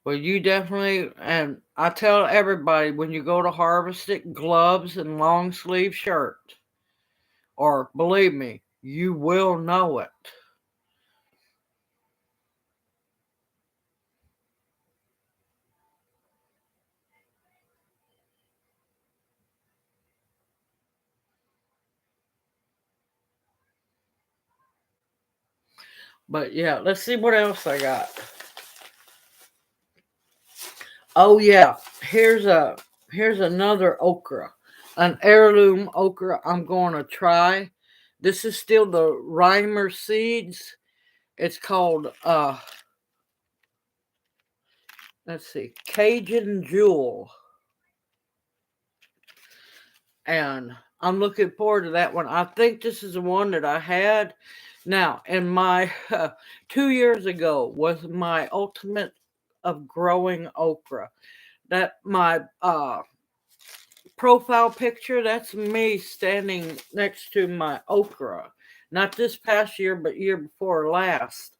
Well, you definitely, and I tell everybody when you go to harvest it, gloves and long sleeve shirt. Or believe me, you will know it. But yeah, let's see what else I got. Oh yeah, here's another okra, an heirloom okra. I'm going to try. This is still the Reimer seeds. It's called let's see, Cajun Jewel, and I'm looking forward to that one. I think this is the one that I had. Now, in my 2 years ago was my ultimate of growing okra. That my profile picture, that's me standing next to my okra. Not this past year, but year before last.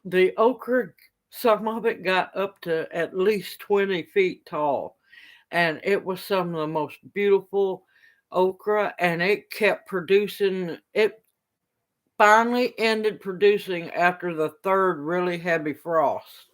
The okra, some of it got up to at least 20 feet tall. And it was some of the most beautiful okra. And it kept producing. It finally ended producing after the third really heavy frost.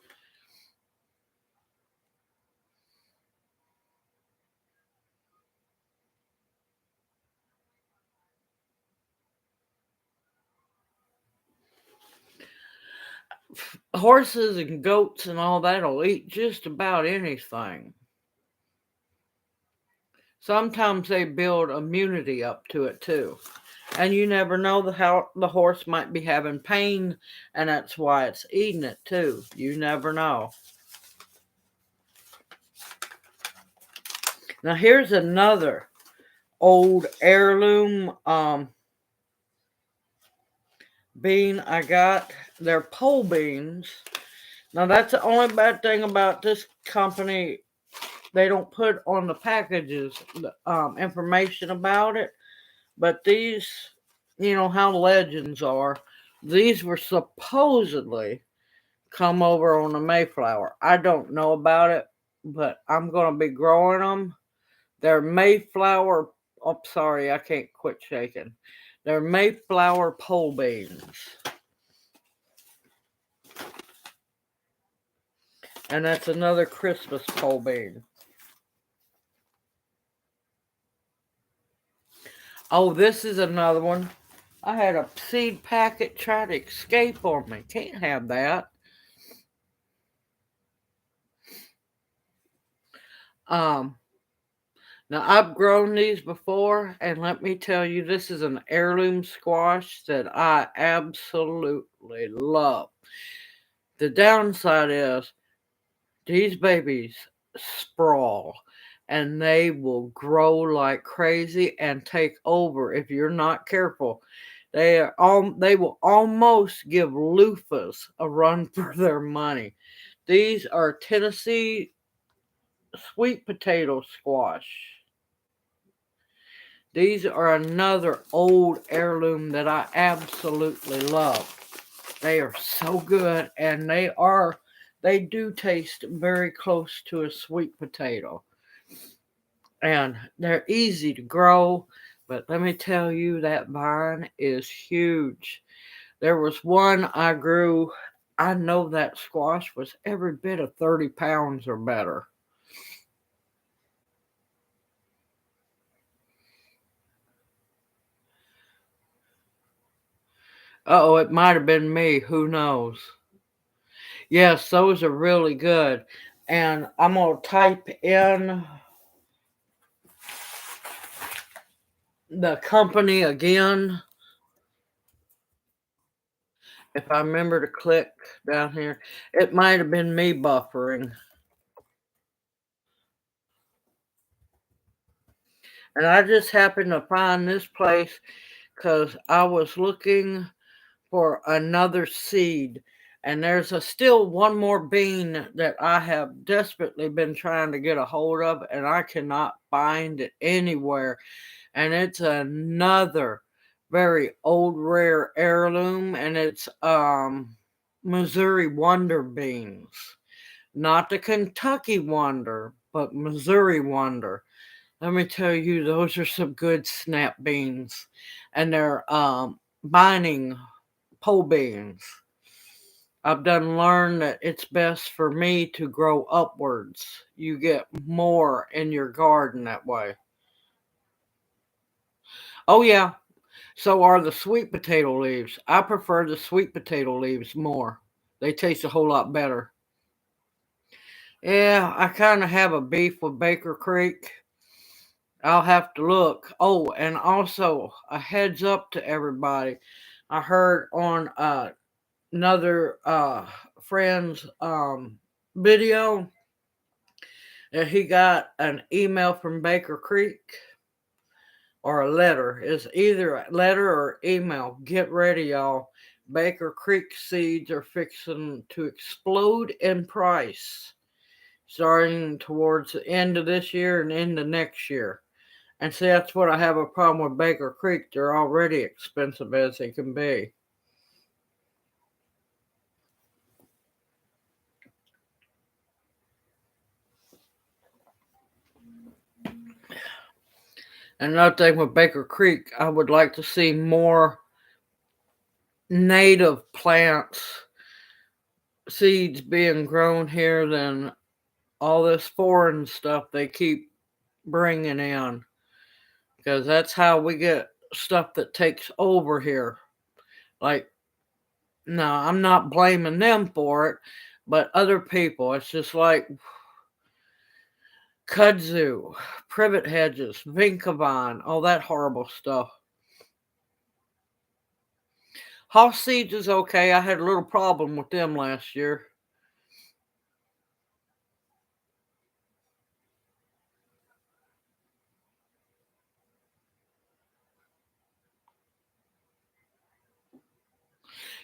Horses and goats and all that'll eat just about anything. Sometimes they build immunity up to it too. And you never know how the horse might be having pain, and that's why it's eating it too. You never know. Now here's another old heirloom bean I got. They're pole beans. Now that's the only bad thing about this company. They don't put on the packages information about it. But these, you know how legends are. These were supposedly come over on the Mayflower. I don't know about it, but I'm going to be growing them. They're Mayflower. Oh, sorry, I can't quit shaking. They're Mayflower pole beans. And that's another Christmas pole bean. Oh, this is another one. I had a seed packet try to escape on me. Can't have that. Um, Now, I've grown these before, and let me tell you, this is an heirloom squash that I absolutely love. The downside is these babies sprawl, and they will grow like crazy and take over if you're not careful. They will almost give loofahs a run for their money. These are Tennessee sweet potato squash. These are another old heirloom that I absolutely love. They are so good, and they do taste very close to a sweet potato. And they're easy to grow, but let me tell you, that vine is huge. There was one I grew, I know that squash was every bit of 30 pounds or better. Oh, it might have been me. Who knows? Yes, those are really good. And I'm going to type in the company again. If I remember to click down here, it might have been me buffering. And I just happened to find this place because I was looking for another seed. And there's still one more bean that I have desperately been trying to get a hold of, and I cannot find it anywhere. And it's another very old rare heirloom, and it's Missouri Wonder beans. Not the Kentucky Wonder, but Missouri Wonder. Let me tell you, those are some good snap beans. And they're binding pole beans. I've done learned that it's best for me to grow upwards. You get more in your garden that way. Oh yeah, so are the sweet potato leaves. I prefer the sweet potato leaves more. They taste a whole lot better. Yeah, I kind of have a beef with Baker Creek. I'll have to look. Oh, and also a heads up to everybody. I heard on another friend's video that he got an email from Baker Creek or a letter. It's either a letter or email. Get ready, y'all. Baker Creek seeds are fixing to explode in price starting towards the end of this year and into next year. And see, that's what I have a problem with Baker Creek. They're already expensive as they can be. Another thing with Baker Creek, I would like to see more native plants, seeds being grown here than all this foreign stuff they keep bringing in. Because that's how we get stuff that takes over here. Like, no, I'm not blaming them for it, but other people. It's just like kudzu, privet hedges, vinkavine, all that horrible stuff. Hoss seeds is okay. I had a little problem with them last year.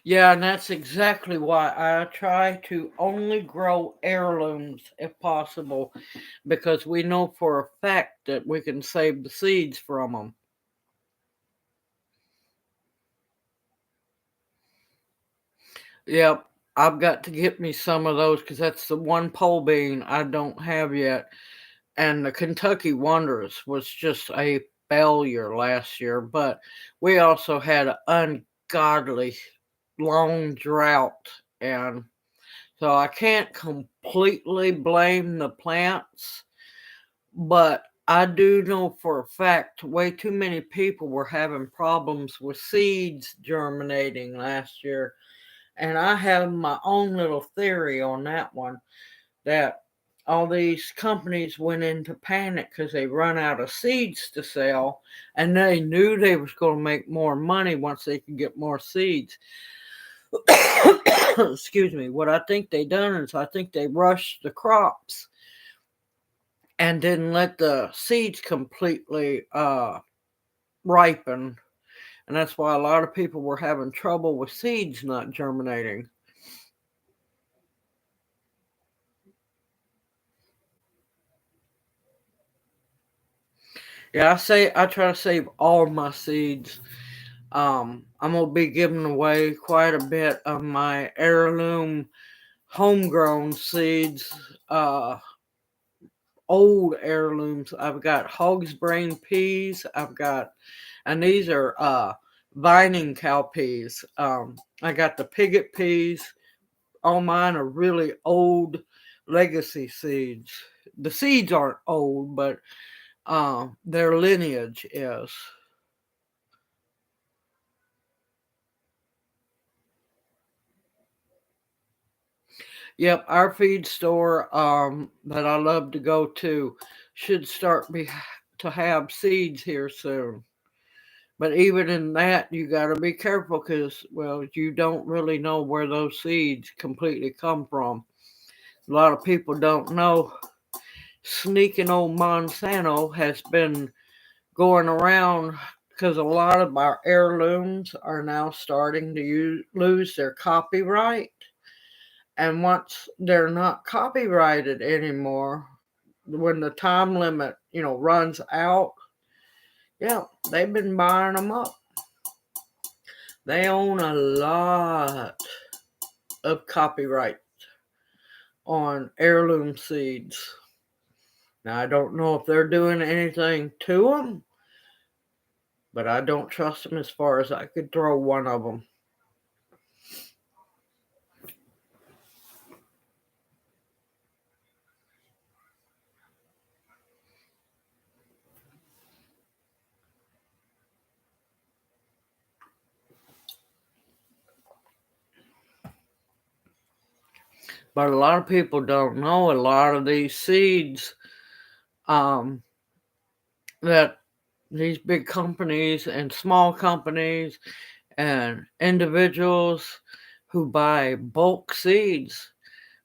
Yeah, and that's exactly why I try to only grow heirlooms if possible, because we know for a fact that we can save the seeds from them. Yep, I've got to get me some of those because that's the one pole bean I don't have yet. And the Kentucky Wonders was just a failure last year, but we also had an ungodly long drought, and so I can't completely blame the plants, but I do know for a fact way too many people were having problems with seeds germinating last year. And I have my own little theory on that one, that all these companies went into panic because they run out of seeds to sell, and they knew they was going to make more money once they could get more seeds. Excuse me. What I think they done is I think they rushed the crops and didn't let the seeds completely ripen, and that's why a lot of people were having trouble with seeds not germinating. Yeah, I try to save all my seeds. I'm gonna be giving away quite a bit of my heirloom homegrown seeds, uh, old heirlooms. I've got hog's brain peas. And these are vining cowpeas. I got the pigot peas. All mine are really old legacy seeds. The seeds aren't old, but their lineage is. Yep, our feed store that I love to go to should start to have seeds here soon. But even in that, you got to be careful because, well, you don't really know where those seeds completely come from. A lot of people don't know. Sneaking old Monsanto has been going around because a lot of our heirlooms are now starting to lose their copyright. And once they're not copyrighted anymore, when the time limit, runs out, yeah, they've been buying them up. They own a lot of copyright on heirloom seeds. Now, I don't know if they're doing anything to them, but I don't trust them as far as I could throw one of them. But a lot of people don't know a lot of these seeds um, that these big companies and small companies and individuals who buy bulk seeds,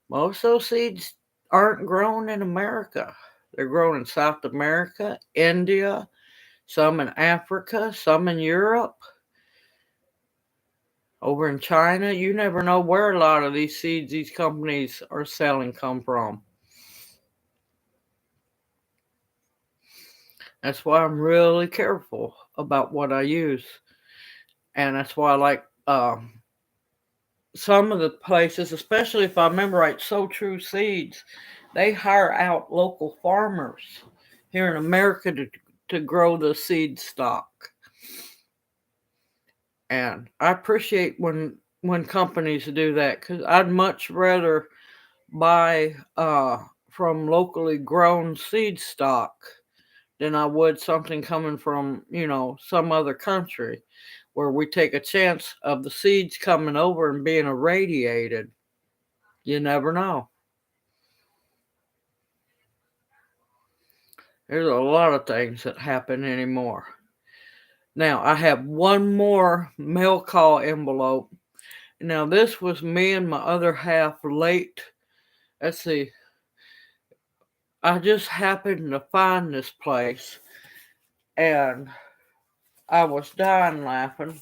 most of those seeds aren't grown in America. They're grown in South America, India, some in Africa, some in Europe, over in China. You never know where a lot of these seeds these companies are selling come from. That's why I'm really careful about what I use. And that's why I like some of the places, especially if I remember right, So True Seeds, they hire out local farmers here in America to grow the seed stock. And I appreciate when companies do that because I'd much rather buy from locally grown seed stock than I would something coming from, some other country where we take a chance of the seeds coming over and being irradiated. You never know. There's a lot of things that happen anymore. Now, I have one more mail call envelope. Now, this was me and my other half late. Let's see. I just happened to find this place and I was dying laughing.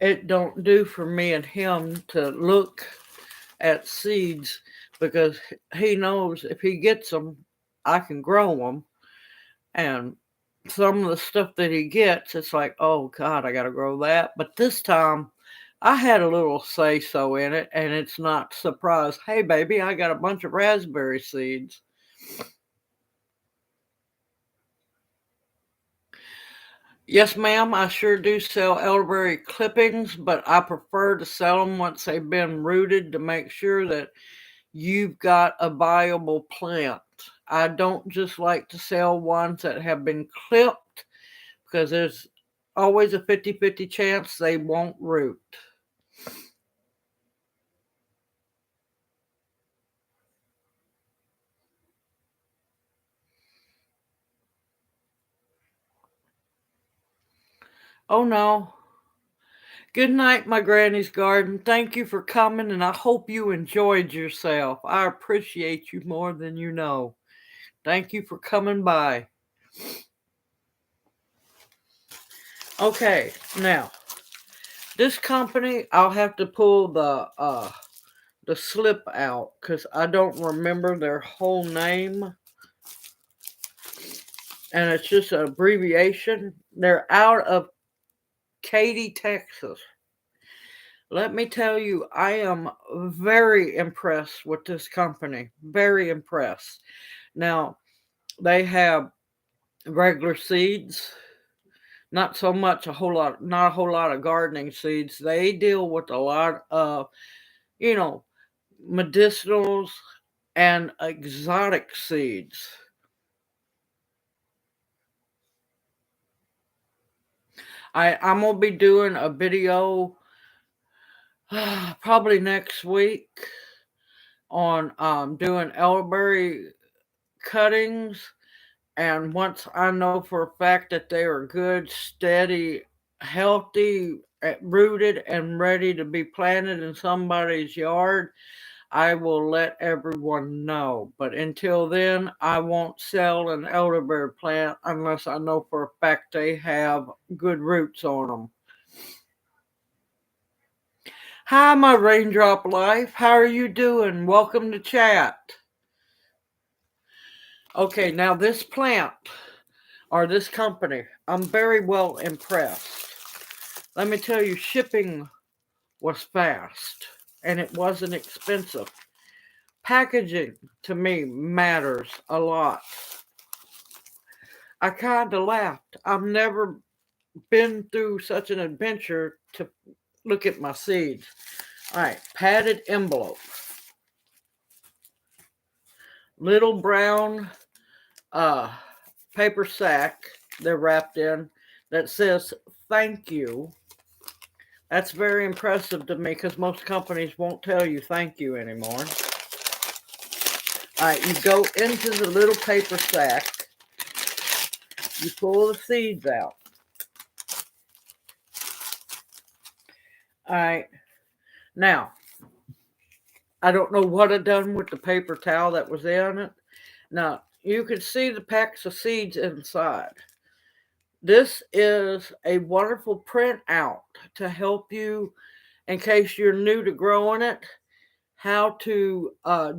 it don't do for me and him to look at seeds because he knows if he gets them, I can grow them. And some of the stuff that he gets, it's like, oh God, I got to grow that. But this time, I had a little say so in it, and it's not surprise. Hey, baby, I got a bunch of raspberry seeds. Yes, ma'am, I sure do sell elderberry clippings, but I prefer to sell them once they've been rooted to make sure that you've got a viable plant. I don't just like to sell ones that have been clipped because there's always a 50-50 chance they won't root. Oh no. Good night, my granny's garden. Thank you for coming, and I hope you enjoyed yourself. I appreciate you more than you know. Thank you for coming by. Okay, now this company, I'll have to pull the slip out because I don't remember their whole name, and it's just an abbreviation. They're out of Katy, Texas. Let me tell you, I am very impressed with this company. Very impressed. Now, they have regular seeds, not so much not a whole lot of gardening seeds. They deal with a lot of, you know, medicinals and exotic seeds. I'm gonna be doing a video probably next week on doing elderberry cuttings. And once I know for a fact that they are good, steady, healthy, rooted, and ready to be planted in somebody's yard, I will let everyone know. But until then, I won't sell an elderberry plant unless I know for a fact they have good roots on them. Hi, my raindrop life. How are you doing? Welcome to chat. Okay, now this plant or this company, I'm very well impressed. Let me tell you, shipping was fast and it wasn't expensive. Packaging to me matters a lot. I kind of laughed. I've never been through such an adventure to look at my seeds. All right, padded envelope. Little brown paper sack they're wrapped in that says thank you. That's very impressive to me because most companies won't tell you thank you anymore. All right, you go into the little paper sack. You pull the seeds out. All right. Now, I don't know what I done with the paper towel that was in it. Now, you can see the packs of seeds inside. This is a wonderful printout to help you, in case you're new to growing it, how to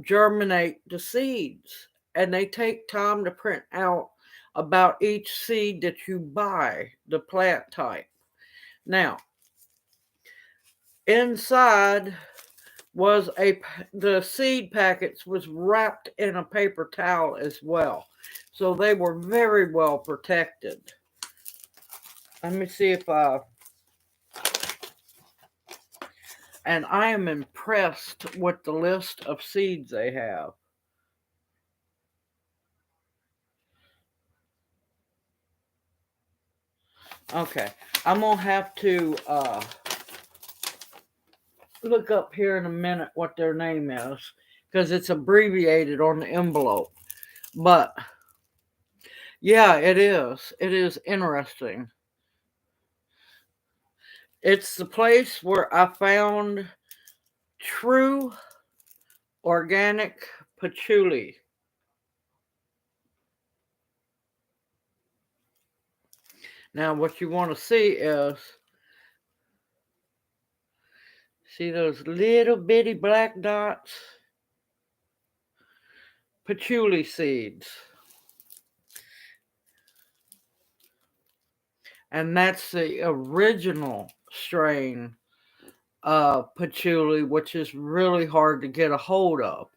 germinate the seeds. And they take time to print out about each seed that you buy, the plant type. Now, inside was the seed packets was wrapped in a paper towel as well. So they were very well protected. Let me see if and I am impressed with the list of seeds they have. Okay, I'm gonna have to look up here in a minute what their name is because it's abbreviated on the envelope. But yeah, it is. It is interesting. It's the place where I found true organic patchouli. Now, what you want to see is See those little bitty black dots? Patchouli seeds. And that's the original strain of patchouli, which is really hard to get a hold of.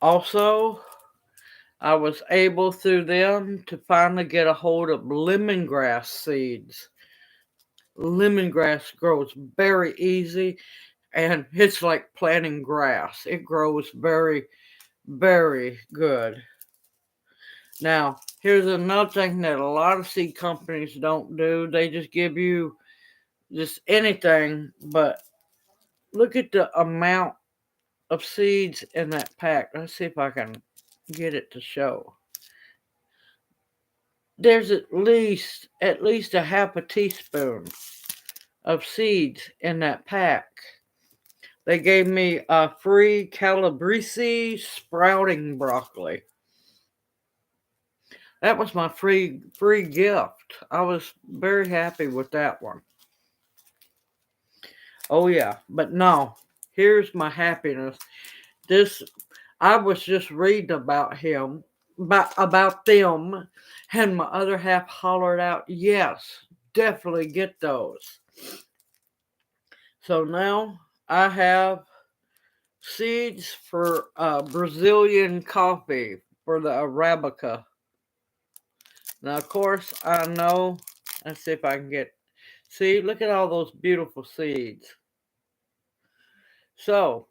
Also, I was able through them to finally get a hold of lemongrass seeds. Lemongrass grows very easy, and it's like planting grass. It grows very, very good. Now, here's another thing that a lot of seed companies don't do. They just give you just anything, but look at the amount of seeds in that pack. Let's see if I can get it to show. There's at least a half a teaspoon of seeds in that pack. They gave me a free Calabrese sprouting broccoli. That was my free gift. I was very happy with that one. Oh yeah, but no, here's my happiness. I was just reading about them, and my other half hollered out, yes, definitely get those. So now I have seeds for Brazilian coffee for the Arabica. Now, of course, I know, let's see if I can see, look at all those beautiful seeds. So,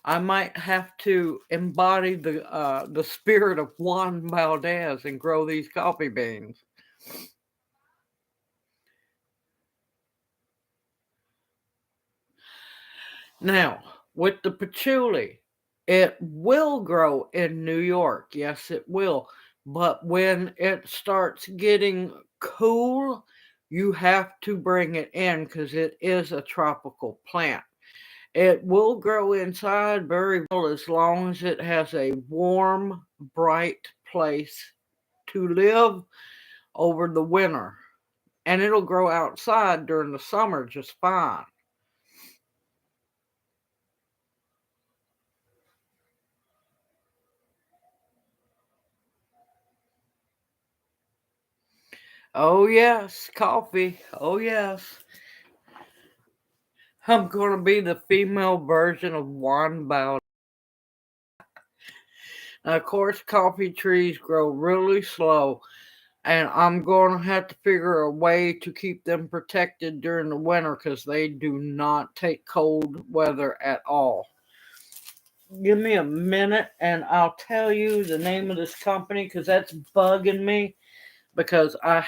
I might have to embody the spirit of Juan Valdez and grow these coffee beans. Now, with the patchouli, it will grow in New York. Yes, it will. But when it starts getting cool, you have to bring it in because it is a tropical plant. It will grow inside very well as long as it has a warm, bright place to live over the winter. And it'll grow outside during the summer just fine. Oh, yes, coffee. Oh, yes. I'm going to be the female version of Juan Valdez. Now, of course, coffee trees grow really slow, and I'm going to have to figure a way to keep them protected during the winter because they do not take cold weather at all. Give me a minute and I'll tell you the name of this company because that's bugging me because I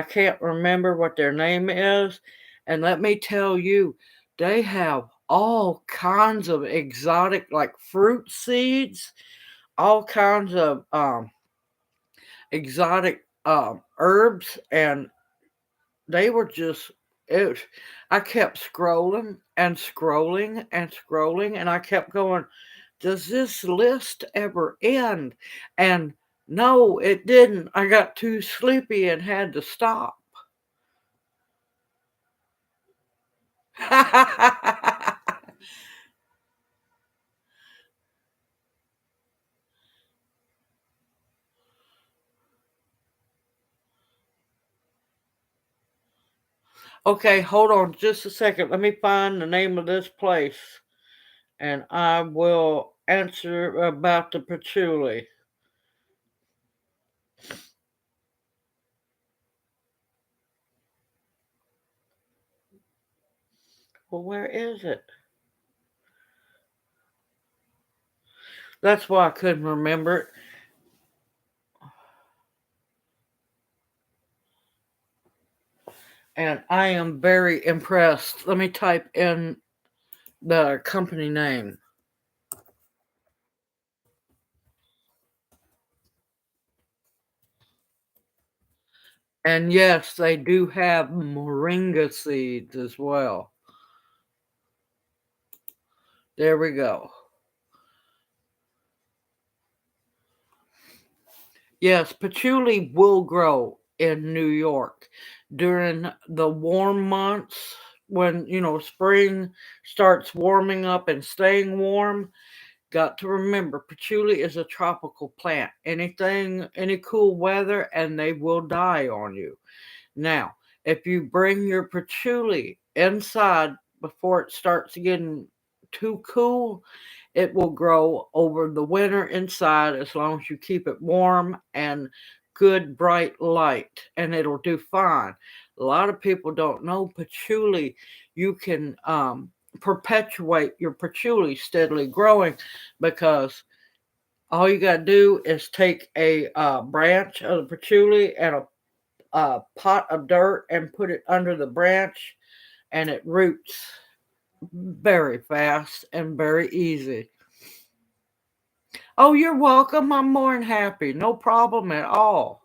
can't remember what their name is. And let me tell you, they have all kinds of exotic, like fruit seeds, all kinds of exotic herbs, and they were just it. I kept scrolling and scrolling and scrolling, and I kept going, does this list ever end? And no, it didn't. I got too sleepy and had to stop. Okay, hold on just a second. Let me find the name of this place and I will answer about the patchouli. Well, where is it? That's why I couldn't remember it. And I am very impressed. Let me type in the company name. And yes, they do have moringa seeds as well. There we go. Yes, patchouli will grow in New York. during the warm months when, spring starts warming up and staying warm. Got to remember, patchouli is a tropical plant. Any cool weather, and they will die on you. Now, if you bring your patchouli inside before it starts getting too cool, it will grow over the winter inside as long as you keep it warm and good bright light, and it'll do fine. A lot of people don't know patchouli. You can perpetuate your patchouli steadily growing because all you got to do is take a branch of the patchouli and a pot of dirt and put it under the branch, and it roots very fast and very easy. Oh, you're welcome. I'm more than happy. No problem at all.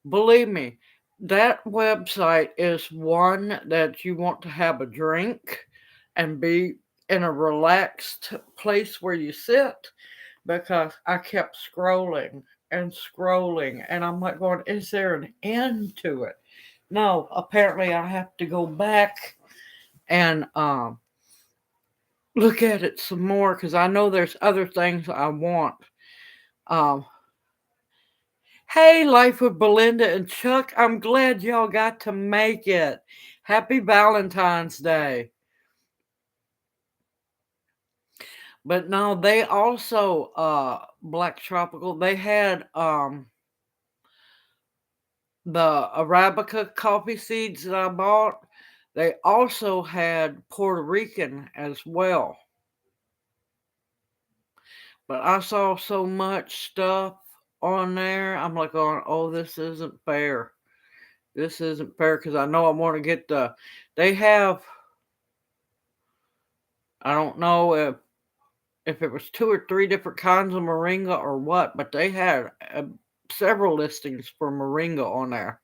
Believe me, that website is one that you want to have a drink and be in a relaxed place where you sit, because I kept scrolling and scrolling, and I'm like going, is there an end to it? No, apparently I have to go back and look at it some more because I know there's other things I want. Um, hey, Life with Belinda and Chuck, I'm glad y'all got to make it. Happy Valentine's Day. But no, they also Black Tropical, they had the Arabica coffee seeds that I bought. They also had Puerto Rican as well. But I saw so much stuff on there. I'm like, oh, this isn't fair. This isn't fair because I know I want to get they have, I don't know if it was 2 or 3 different kinds of moringa or what, but they had several listings for moringa on there.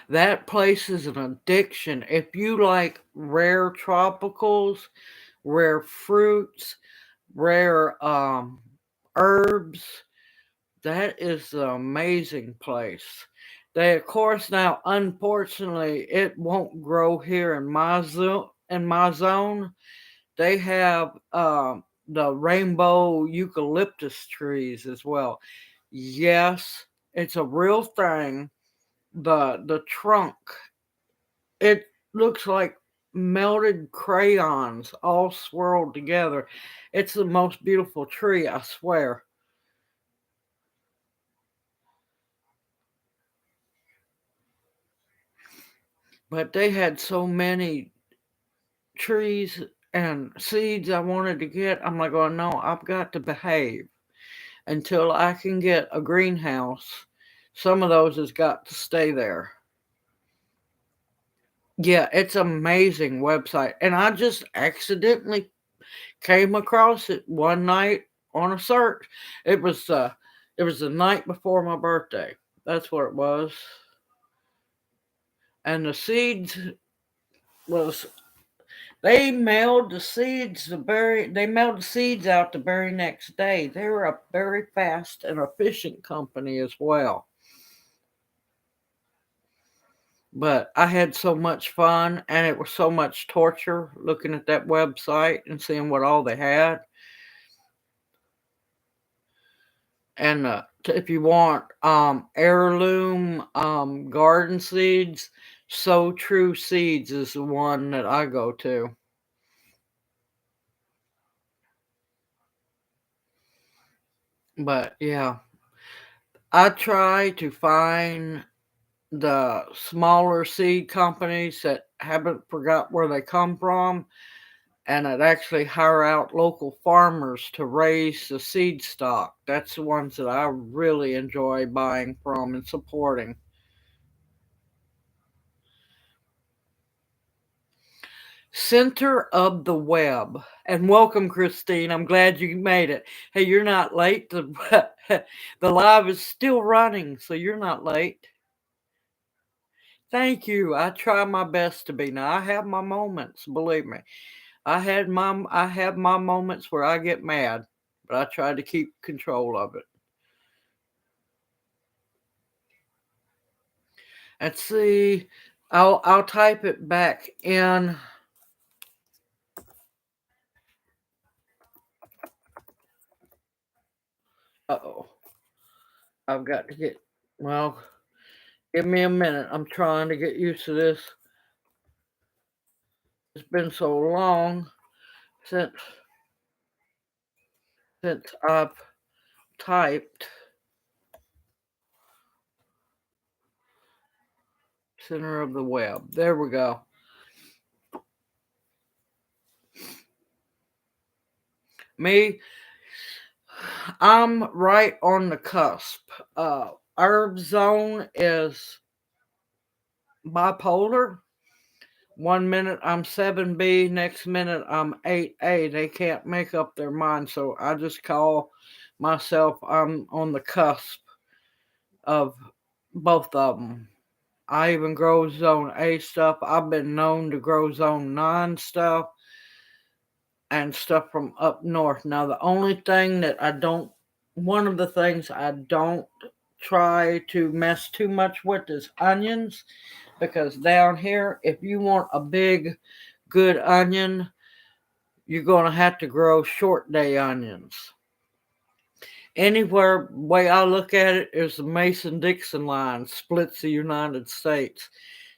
That place is an addiction. If you like rare tropicals, rare fruits, rare herbs, that is an amazing place. They, of course, now unfortunately it won't grow here in my zone. They have the rainbow eucalyptus trees as well. Yes, it's a real thing. The trunk, it looks like melted crayons all swirled together. It's the most beautiful tree, I swear. But they had so many trees and seeds I wanted to get. I'm like, oh no, I've got to behave until I can get a greenhouse. Some of those has got to stay there. Yeah, it's an amazing website. And I just accidentally came across it one night on a search. It was the night before my birthday. That's what it was. And the seeds was they mailed the seeds out the very next day. They were a very fast and efficient company as well. But I had so much fun, and it was so much torture looking at that website and seeing what all they had. And if you want heirloom garden seeds, So True Seeds is the one that I go to. But yeah, I try to find the smaller seed companies that haven't forgot where they come from, and I'd actually hire out local farmers to raise the seed stock. That's the ones that I really enjoy buying from and supporting. Center of the web. And welcome, Christine. I'm glad you made it. Hey, you're not late. The live is still running, so you're not late. Thank you. I try my best to be. Now I have my moments, believe me. I have my moments where I get mad, but I try to keep control of it. Let's see. I'll type it back in. Uh-oh. I've got to get, well, give me a minute. I'm trying to get used to this. It's been so long since I've typed center of the web. There we go. Me, I'm right on the cusp. Herb zone is bipolar. 1 minute I'm 7B, next minute I'm 8A. They can't make up their mind, so I just call myself I'm on the cusp of both of them. I even grow zone A stuff. I've been known to grow zone 9 stuff and stuff from up north. Now, the only thing that one of the things I don't try to mess too much with is onions, because down here, if you want a big, good onion, you're going to have to grow short day onions. Anywhere, way I look at it, is the Mason-Dixon line splits the United States.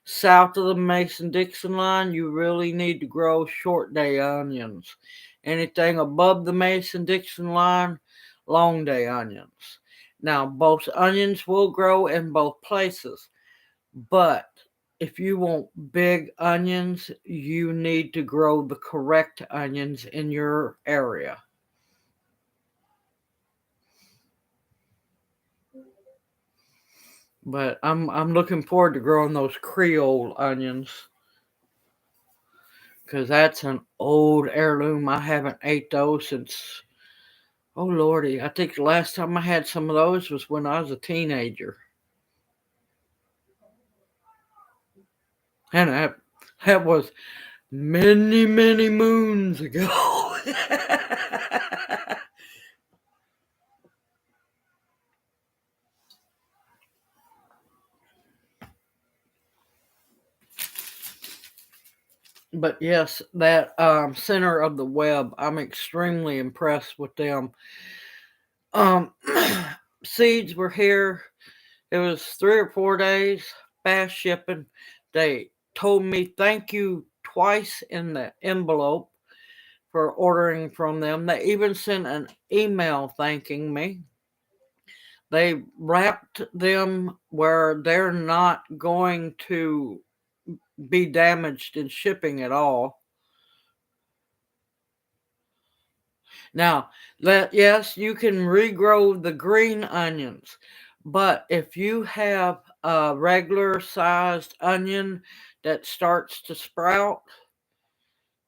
South of the Mason-Dixon line, you really need to grow short day onions. Anything above the Mason-Dixon line, long day onions. Now, both onions will grow in both places, but if you want big onions, you need to grow the correct onions in your area. But I'm looking forward to growing those Creole onions, because that's an old heirloom. I haven't ate those since, oh lordy, I think the last time I had some of those was when I was a teenager, and that was many moons ago. But yes, that center of the web, I'm extremely impressed with them. Um, Seeds were here. It was 3 or 4 days, fast shipping. They told me thank you twice in the envelope for ordering from them. They even sent an email thanking me. They wrapped them where they're not going to be damaged in shipping at all. Now, yes, you can regrow the green onions, but if you have a regular sized onion that starts to sprout,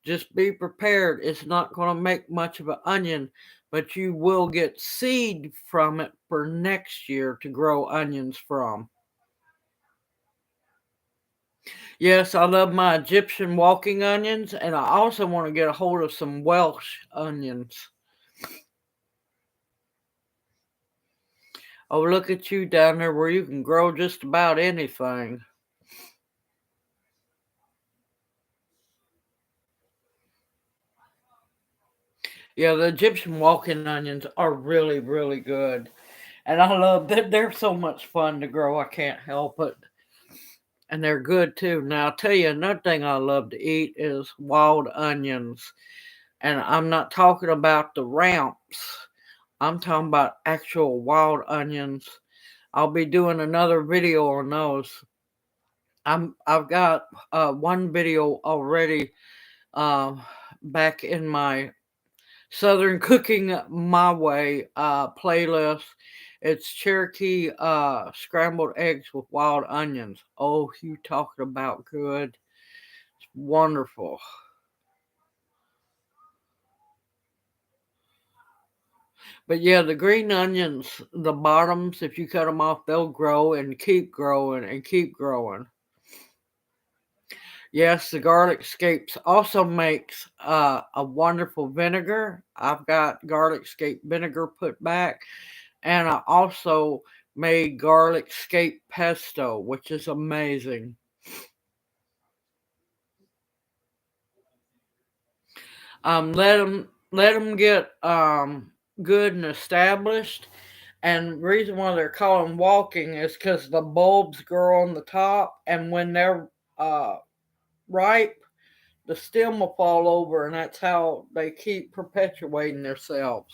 just be prepared. It's not going to make much of an onion, but you will get seed from it for next year to grow onions from. Yes, I love my Egyptian walking onions, and I also want to get a hold of some Welsh onions. Oh, look at you down there where you can grow just about anything. Yeah, the Egyptian walking onions are really, really good. And I love that they're so much fun to grow. I can't help it. And they're good too. Now, I'll tell you another thing I love to eat is wild onions. And I'm not talking about the ramps, I'm talking about actual wild onions. I'll be doing another video on those. I've got one video already uh, back in my Southern Cooking My Way playlist. It's Cherokee scrambled eggs with wild onions. Oh, you talking about good. It's wonderful. But yeah, the green onions, the bottoms, if you cut them off, they'll grow and keep growing and keep growing. Yes, the garlic scapes also makes a wonderful vinegar. I've got garlic scape vinegar put back, and I also made garlic scape pesto, which is amazing. Let them get good and established. And the reason why they're calling walking is because the bulbs grow on the top, and when they're uh, ripe, the stem will fall over, and that's how they keep perpetuating themselves.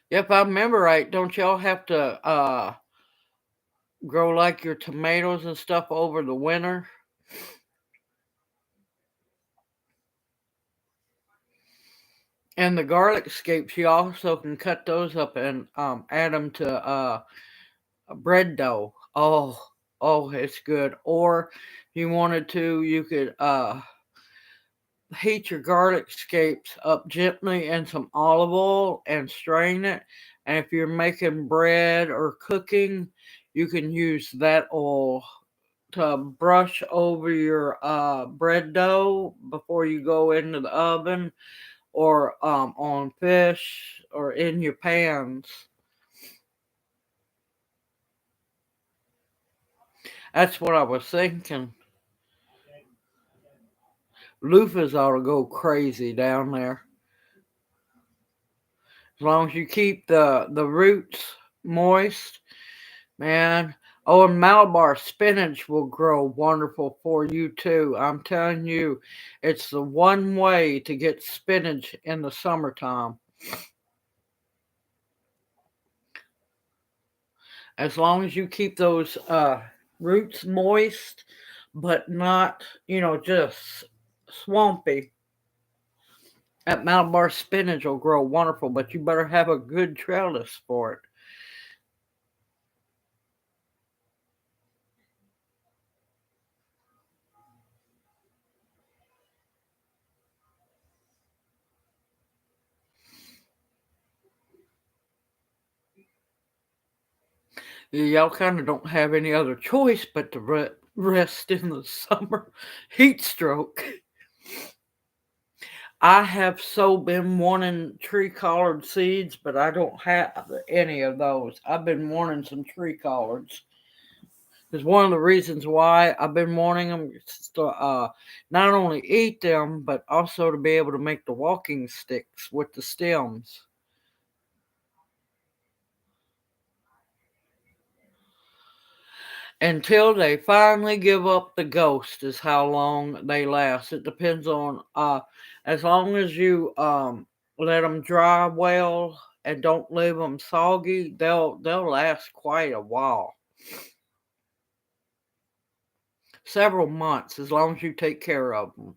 If I remember right, don't y'all have to grow like your tomatoes and stuff over the winter? And the garlic scapes, you also can cut those up and add them to a bread dough. Oh, it's good. Or if you wanted to, you could heat your garlic scapes up gently in some olive oil and strain it. And if you're making bread or cooking, you can use that oil to brush over your bread dough before you go into the oven, or on fish or in your pans. That's what I was thinking. Loofahs ought to go crazy down there. As long as you keep the roots moist, man. Oh, and Malabar spinach will grow wonderful for you too. I'm telling you, it's the one way to get spinach in the summertime. As long as you keep those roots moist, but not, just swampy. That Malabar spinach will grow wonderful, but you better have a good trellis for it. Y'all kind of don't have any other choice but to rest in the summer heat stroke. I have so been wanting tree collard seeds, but I don't have any of those. I've been wanting some tree collards. Is one of the reasons why I've been wanting them is to not only eat them, but also to be able to make the walking sticks with the stems. Until they finally give up the ghost is how long they last. It depends on as long as you let them dry well and don't leave them soggy, they'll last quite a while. Several months as long as you take care of them.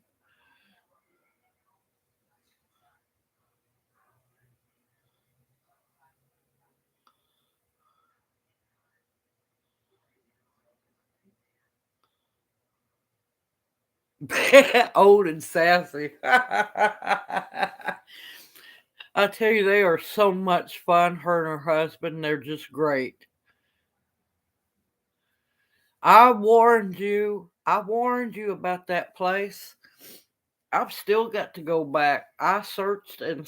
Old and sassy. I tell you, they are so much fun. Her and her husband, they're just great. I warned you. I warned you about that place. I've still got to go back. I searched and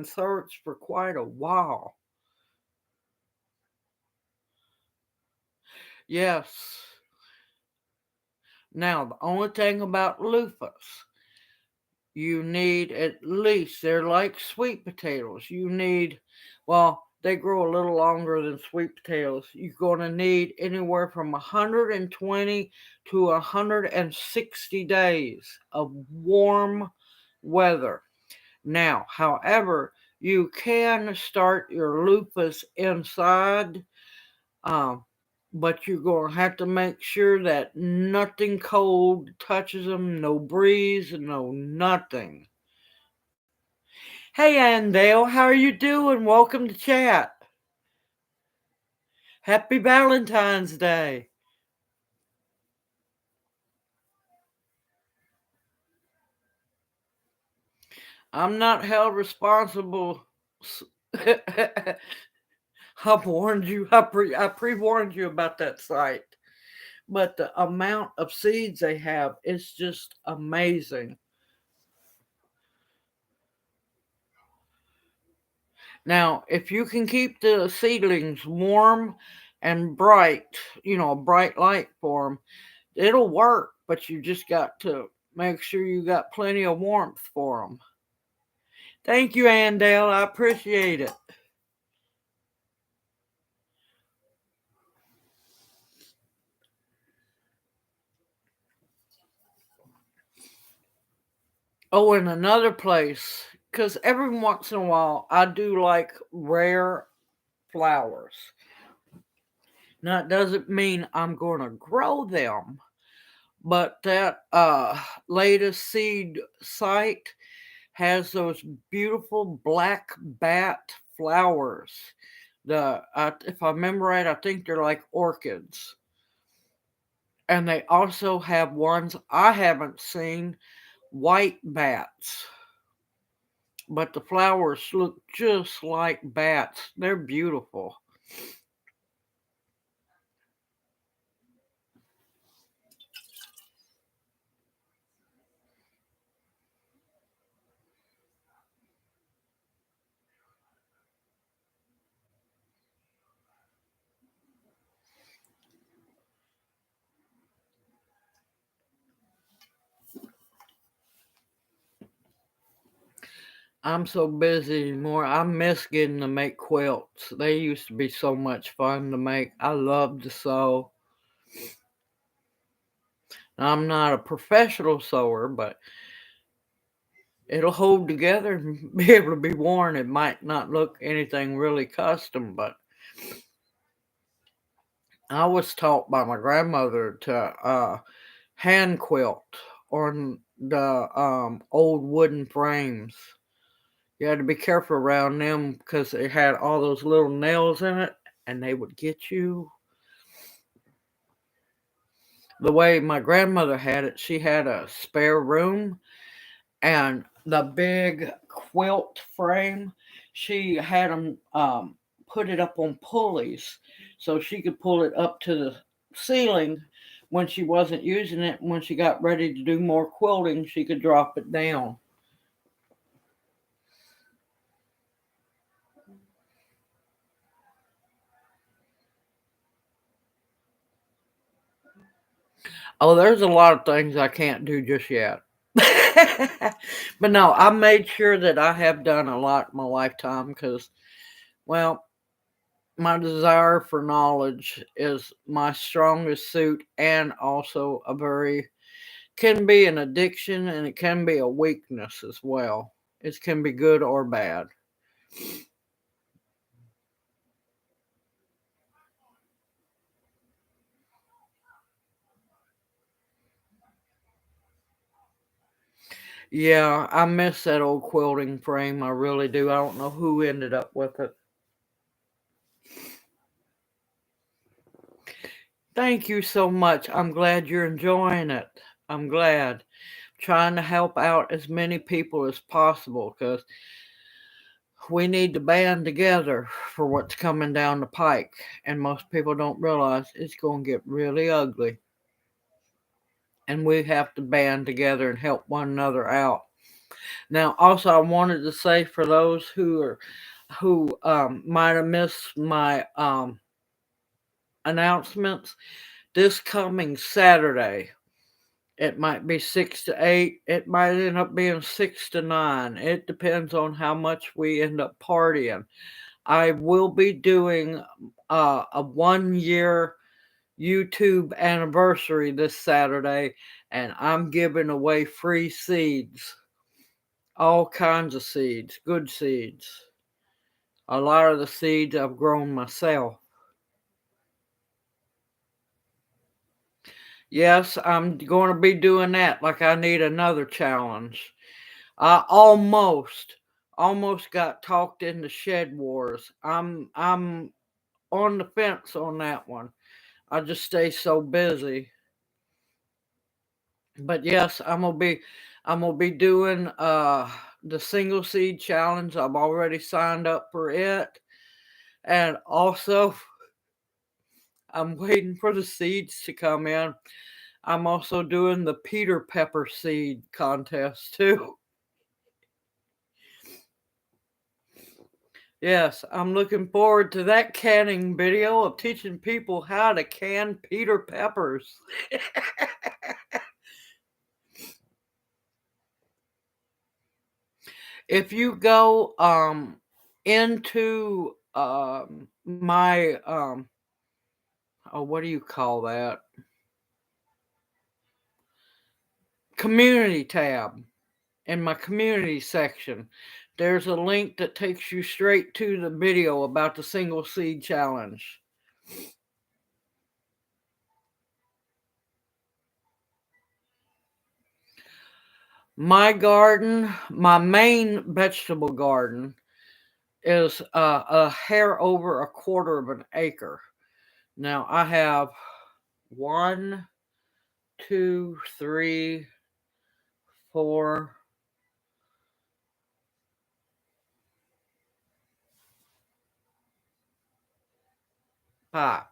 searched for quite a while. Yes. Now, the only thing about loofahs, you need at least, they're like sweet potatoes. Well, they grow a little longer than sweet potatoes. You're going to need anywhere from 120 to 160 days of warm weather. Now, however, you can start your loofahs inside, um, but you're going to have to make sure that nothing cold touches them, no breeze, no nothing. Hey, Andale, how are you doing? Welcome to chat. Happy Valentine's Day. I'm not held responsible. I warned you. I pre-warned you about that site. But the amount of seeds they have is just amazing. Now, if you can keep the seedlings warm and bright, a bright light for them, it'll work. But you just got to make sure you got plenty of warmth for them. Thank you, Andale. I appreciate it. Oh, and another place, because every once in a while I do like rare flowers. Now, it doesn't mean I'm going to grow them, but that latest seed site has those beautiful black bat flowers. If I remember right, I think they're like orchids. And they also have ones I haven't seen, white bats. But the flowers look just like bats. They're beautiful. I'm so busy anymore. I miss getting to make quilts. They used to be so much fun to make. I love to sew. I'm not a professional sewer, but it'll hold together and be able to be worn. It might not look anything really custom, but I was taught by my grandmother to hand quilt on the old wooden frames. You had to be careful around them because they had all those little nails in it and they would get you. The way my grandmother had it, she had a spare room and the big quilt frame, she had them put it up on pulleys so she could pull it up to the ceiling when she wasn't using it. When she got ready to do more quilting, she could drop it down. Oh, there's a lot of things I can't do just yet. But no, I made sure that I have done a lot in my lifetime because, well, my desire for knowledge is my strongest suit and also can be an addiction and it can be a weakness as well. It can be good or bad. Yeah, I miss that old quilting frame. I really do. I don't know who ended up with it. Thank you so much. I'm glad you're enjoying it. I'm glad. Trying to help out as many people as possible because we need to band together for what's coming down the pike. And most people don't realize it's going to get really ugly. And we have to band together and help one another out. Now, also, I wanted to say for those who might have missed my announcements, this coming Saturday, it might be 6 to 8. It might end up being 6 to 9. It depends on how much we end up partying. I will be doing a 1 year YouTube anniversary this Saturday, and I'm giving away free seeds. All kinds of seeds, good seeds. A lot of the seeds I've grown myself. Yes, I'm going to be doing that. Like I need another challenge. I almost got talked into shed wars. I'm on the fence on that one. I just stay so busy. But yes, I'm gonna be doing the single seed challenge. I've already signed up for it. And also, I'm waiting for the seeds to come in. I'm also doing the Peter Pepper seed contest too. Yes, I'm looking forward to that canning video of teaching people how to can Peter Peppers. If you go into my what do you call that? Community tab. In my community section, there's a link that takes you straight to the video about the single seed challenge. My garden, my main vegetable garden, is a hair over a quarter of an acre. Now I have 1, 2, 3, 4, 5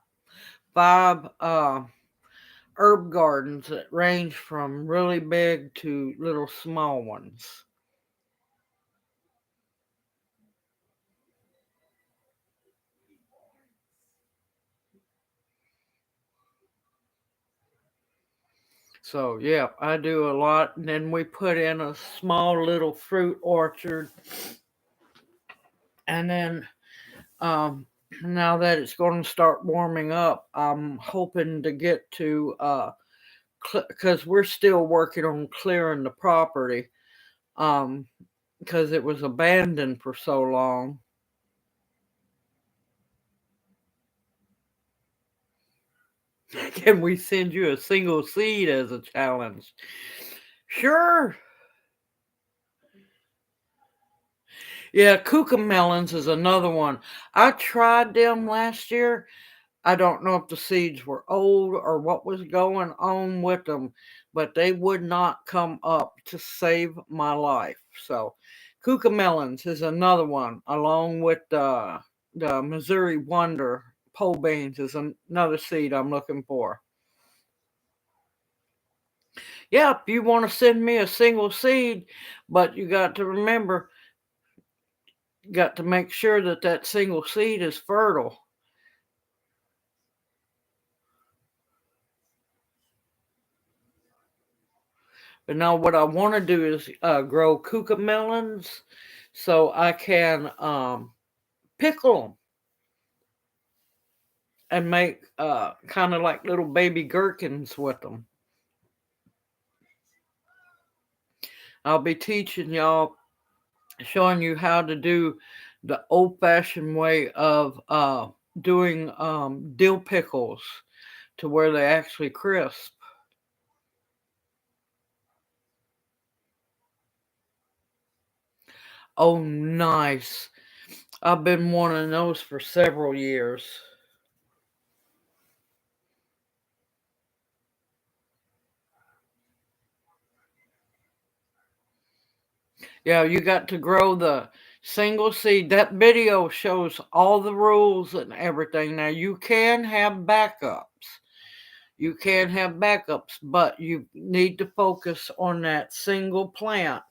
herb gardens that range from really big to little small ones. So yeah, I do a lot, and then we put in a small little fruit orchard, and then now that it's going to start warming up, I'm hoping to get to because we're still working on clearing the property, because it was abandoned for so long. Can we send you a single seed as a challenge? Sure. Yeah, Kooka Melons is another one. I tried them last year. I don't know if the seeds were old or what was going on with them, but they would not come up to save my life. So, Kooka Melons is another one, along with the Missouri Wonder pole beans is another seed I'm looking for. Yeah, if you want to send me a single seed, but you got to remember, you got to make sure that that single seed is fertile. But now what I want to do is grow Kooka melons so I can pickle them and make kind of like little baby gherkins with them. I'll be teaching y'all, showing you how to do the old-fashioned way of doing dill pickles to where they actually crisp. Oh, nice. I've been wanting those for several years. Yeah, you got to grow the single seed. That video shows all the rules and everything. Now, you can have backups. You can have backups, but you need to focus on that single plant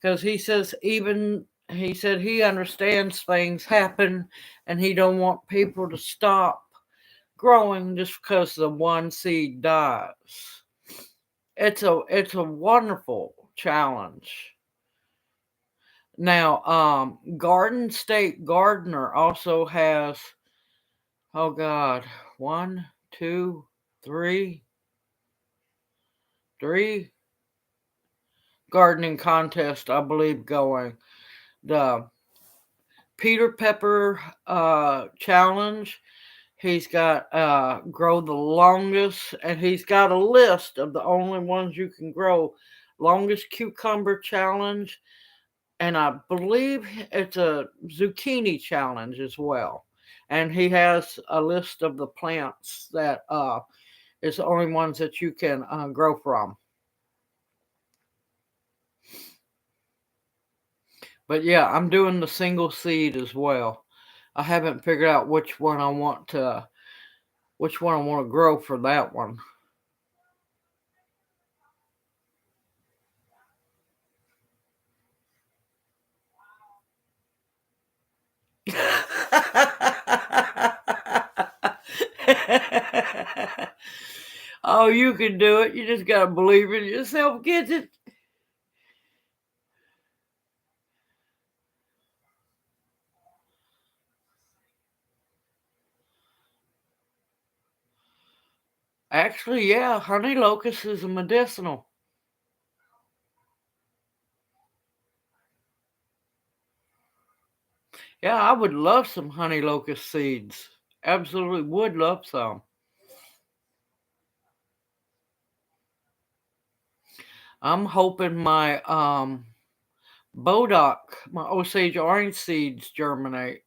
because he said he understands things happen and he don't want people to stop growing just because the one seed dies. It's a wonderful challenge. Now, Garden State Gardener also has, oh God, 1, 2, 3, 3 gardening contest, I believe, going. The Peter Pepper challenge. He's got grow the longest, and he's got a list of the only ones you can grow. Longest cucumber challenge, and I believe it's a zucchini challenge as well. And he has a list of the plants that is the only ones that you can grow from. But yeah, I'm doing the single seed as well. I haven't figured out which one I want to grow for that one. Oh, you can do it. You just gotta believe in yourself, get it. Actually, yeah, honey locust is a medicinal. Yeah, I would love some honey locust seeds. Absolutely would love some. I'm hoping my Bodock, my Osage orange seeds germinate.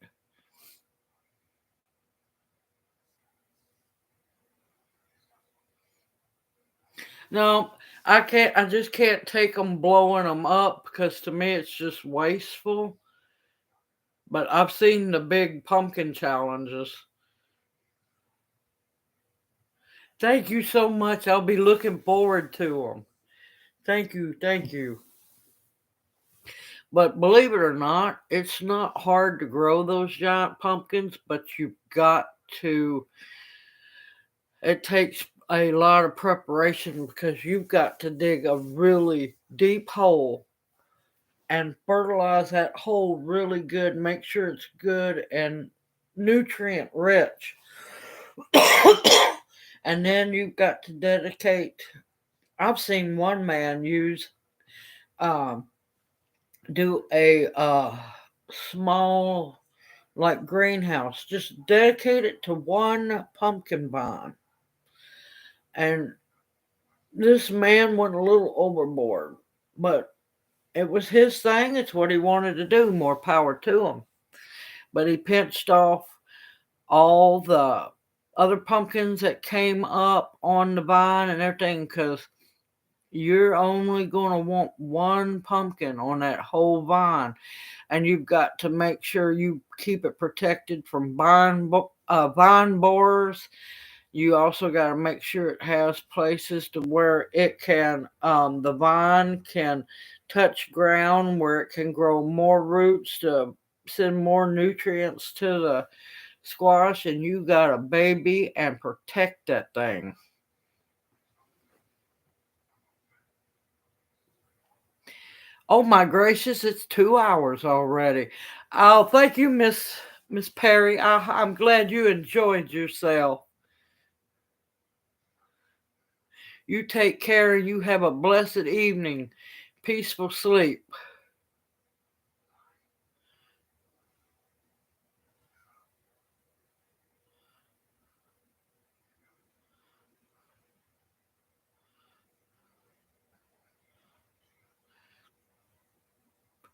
No, I can't. I just can't take them blowing them up because to me it's just wasteful. But I've seen the big pumpkin challenges. Thank you so much. I'll be looking forward to them. Thank you. Thank you. But believe it or not, it's not hard to grow those giant pumpkins, but you've got to, it takes a lot of preparation because you've got to dig a really deep hole and fertilize that hole really good, make sure it's good and nutrient rich. And then you've got to dedicate. I've seen one man um, do a small like greenhouse, just dedicate it to one pumpkin vine. And this man went a little overboard, but it was his thing. It's what he wanted to do. More power to him. But he pinched off all the other pumpkins that came up on the vine and everything because you're only going to want one pumpkin on that whole vine. And you've got to make sure you keep it protected from vine borers. You also got to make sure it has places to where it can, the vine can touch ground, where it can grow more roots to send more nutrients to the squash, and you got to baby and protect that thing. Oh my gracious, it's 2 hours already. Oh, thank you, Miss Perry. I'm glad you enjoyed yourself. You take care. You have a blessed evening. Peaceful sleep.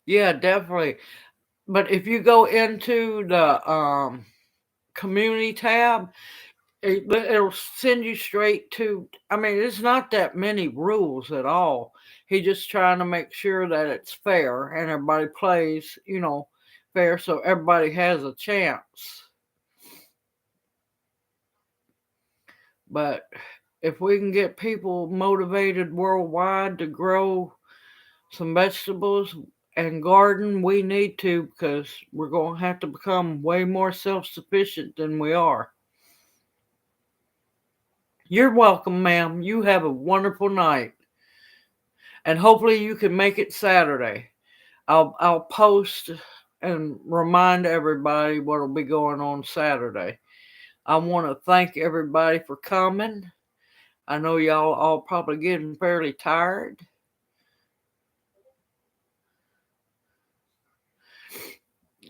Yeah, definitely. But if you go into the community tab, it'll send you straight to. I mean, it's not that many rules at all. He's just trying to make sure that it's fair and everybody plays, fair, so everybody has a chance. But if we can get people motivated worldwide to grow some vegetables and garden, we need to because we're going to have to become way more self sufficient than we are. You're welcome, ma'am. You have a wonderful night. And hopefully you can make it Saturday. I'll post and remind everybody what'll be going on Saturday. I want to thank everybody for coming. I know y'all all probably getting fairly tired.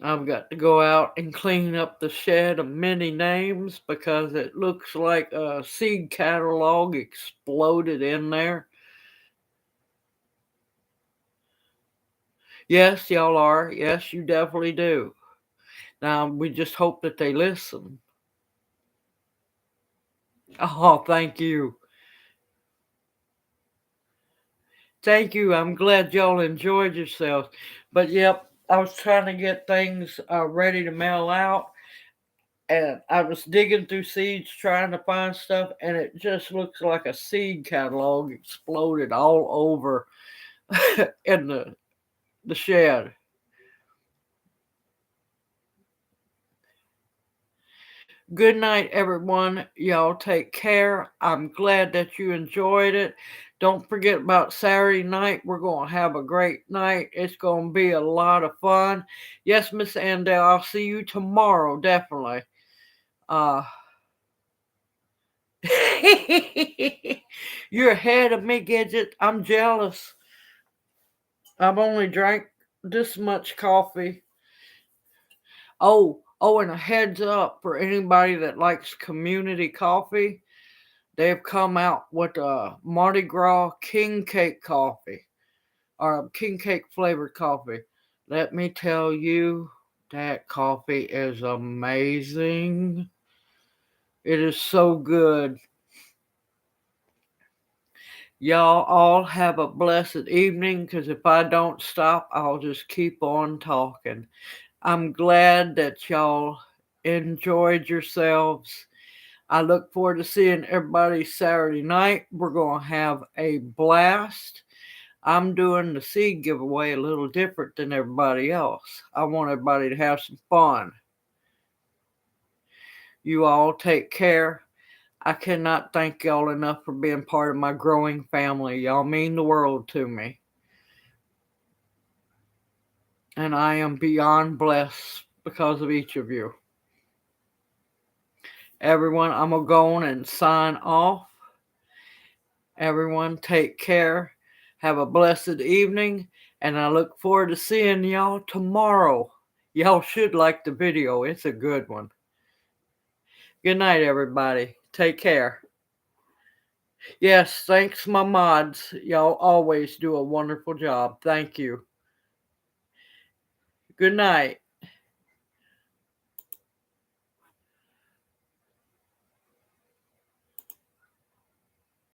I've got to go out and clean up the shed of many names because it looks like a seed catalog exploded in there. Yes, y'all are. Yes, you definitely do. Now, we just hope that they listen. Oh, thank you. Thank you. I'm glad y'all enjoyed yourselves. But yep, I was trying to get things ready to mail out. and I was digging through seeds trying to find stuff, and it just looks like a seed catalog exploded all over in the shed. Good night, everyone. Y'all take care. I'm glad that you enjoyed it. Don't forget about Saturday night. We're going to have a great night. It's going to be a lot of fun. Yes, Miss Andel, I'll see you tomorrow, definitely. You're ahead of me, Gidget. I'm jealous. I've only drank this much coffee. Oh, and a heads up for anybody that likes community coffee. They've come out with a Mardi Gras King Cake coffee or King Cake flavored coffee. Let me tell you, that coffee is amazing. It is so good. Y'all all have a blessed evening, because if I don't stop, I'll just keep on talking. I'm glad that y'all enjoyed yourselves. I look forward to seeing everybody Saturday night. We're going to have a blast. I'm doing the seed giveaway a little different than everybody else. I want everybody to have some fun. You all take care. I cannot thank y'all enough for being part of my growing family. Y'all mean the world to me. And I am beyond blessed because of each of you. Everyone, I'm going to go on and sign off. Everyone, take care. Have a blessed evening. And I look forward to seeing y'all tomorrow. Y'all should like the video. It's a good one. Good night, everybody. Take care. Yes, thanks, my mods. Y'all always do a wonderful job. Thank you. Good night.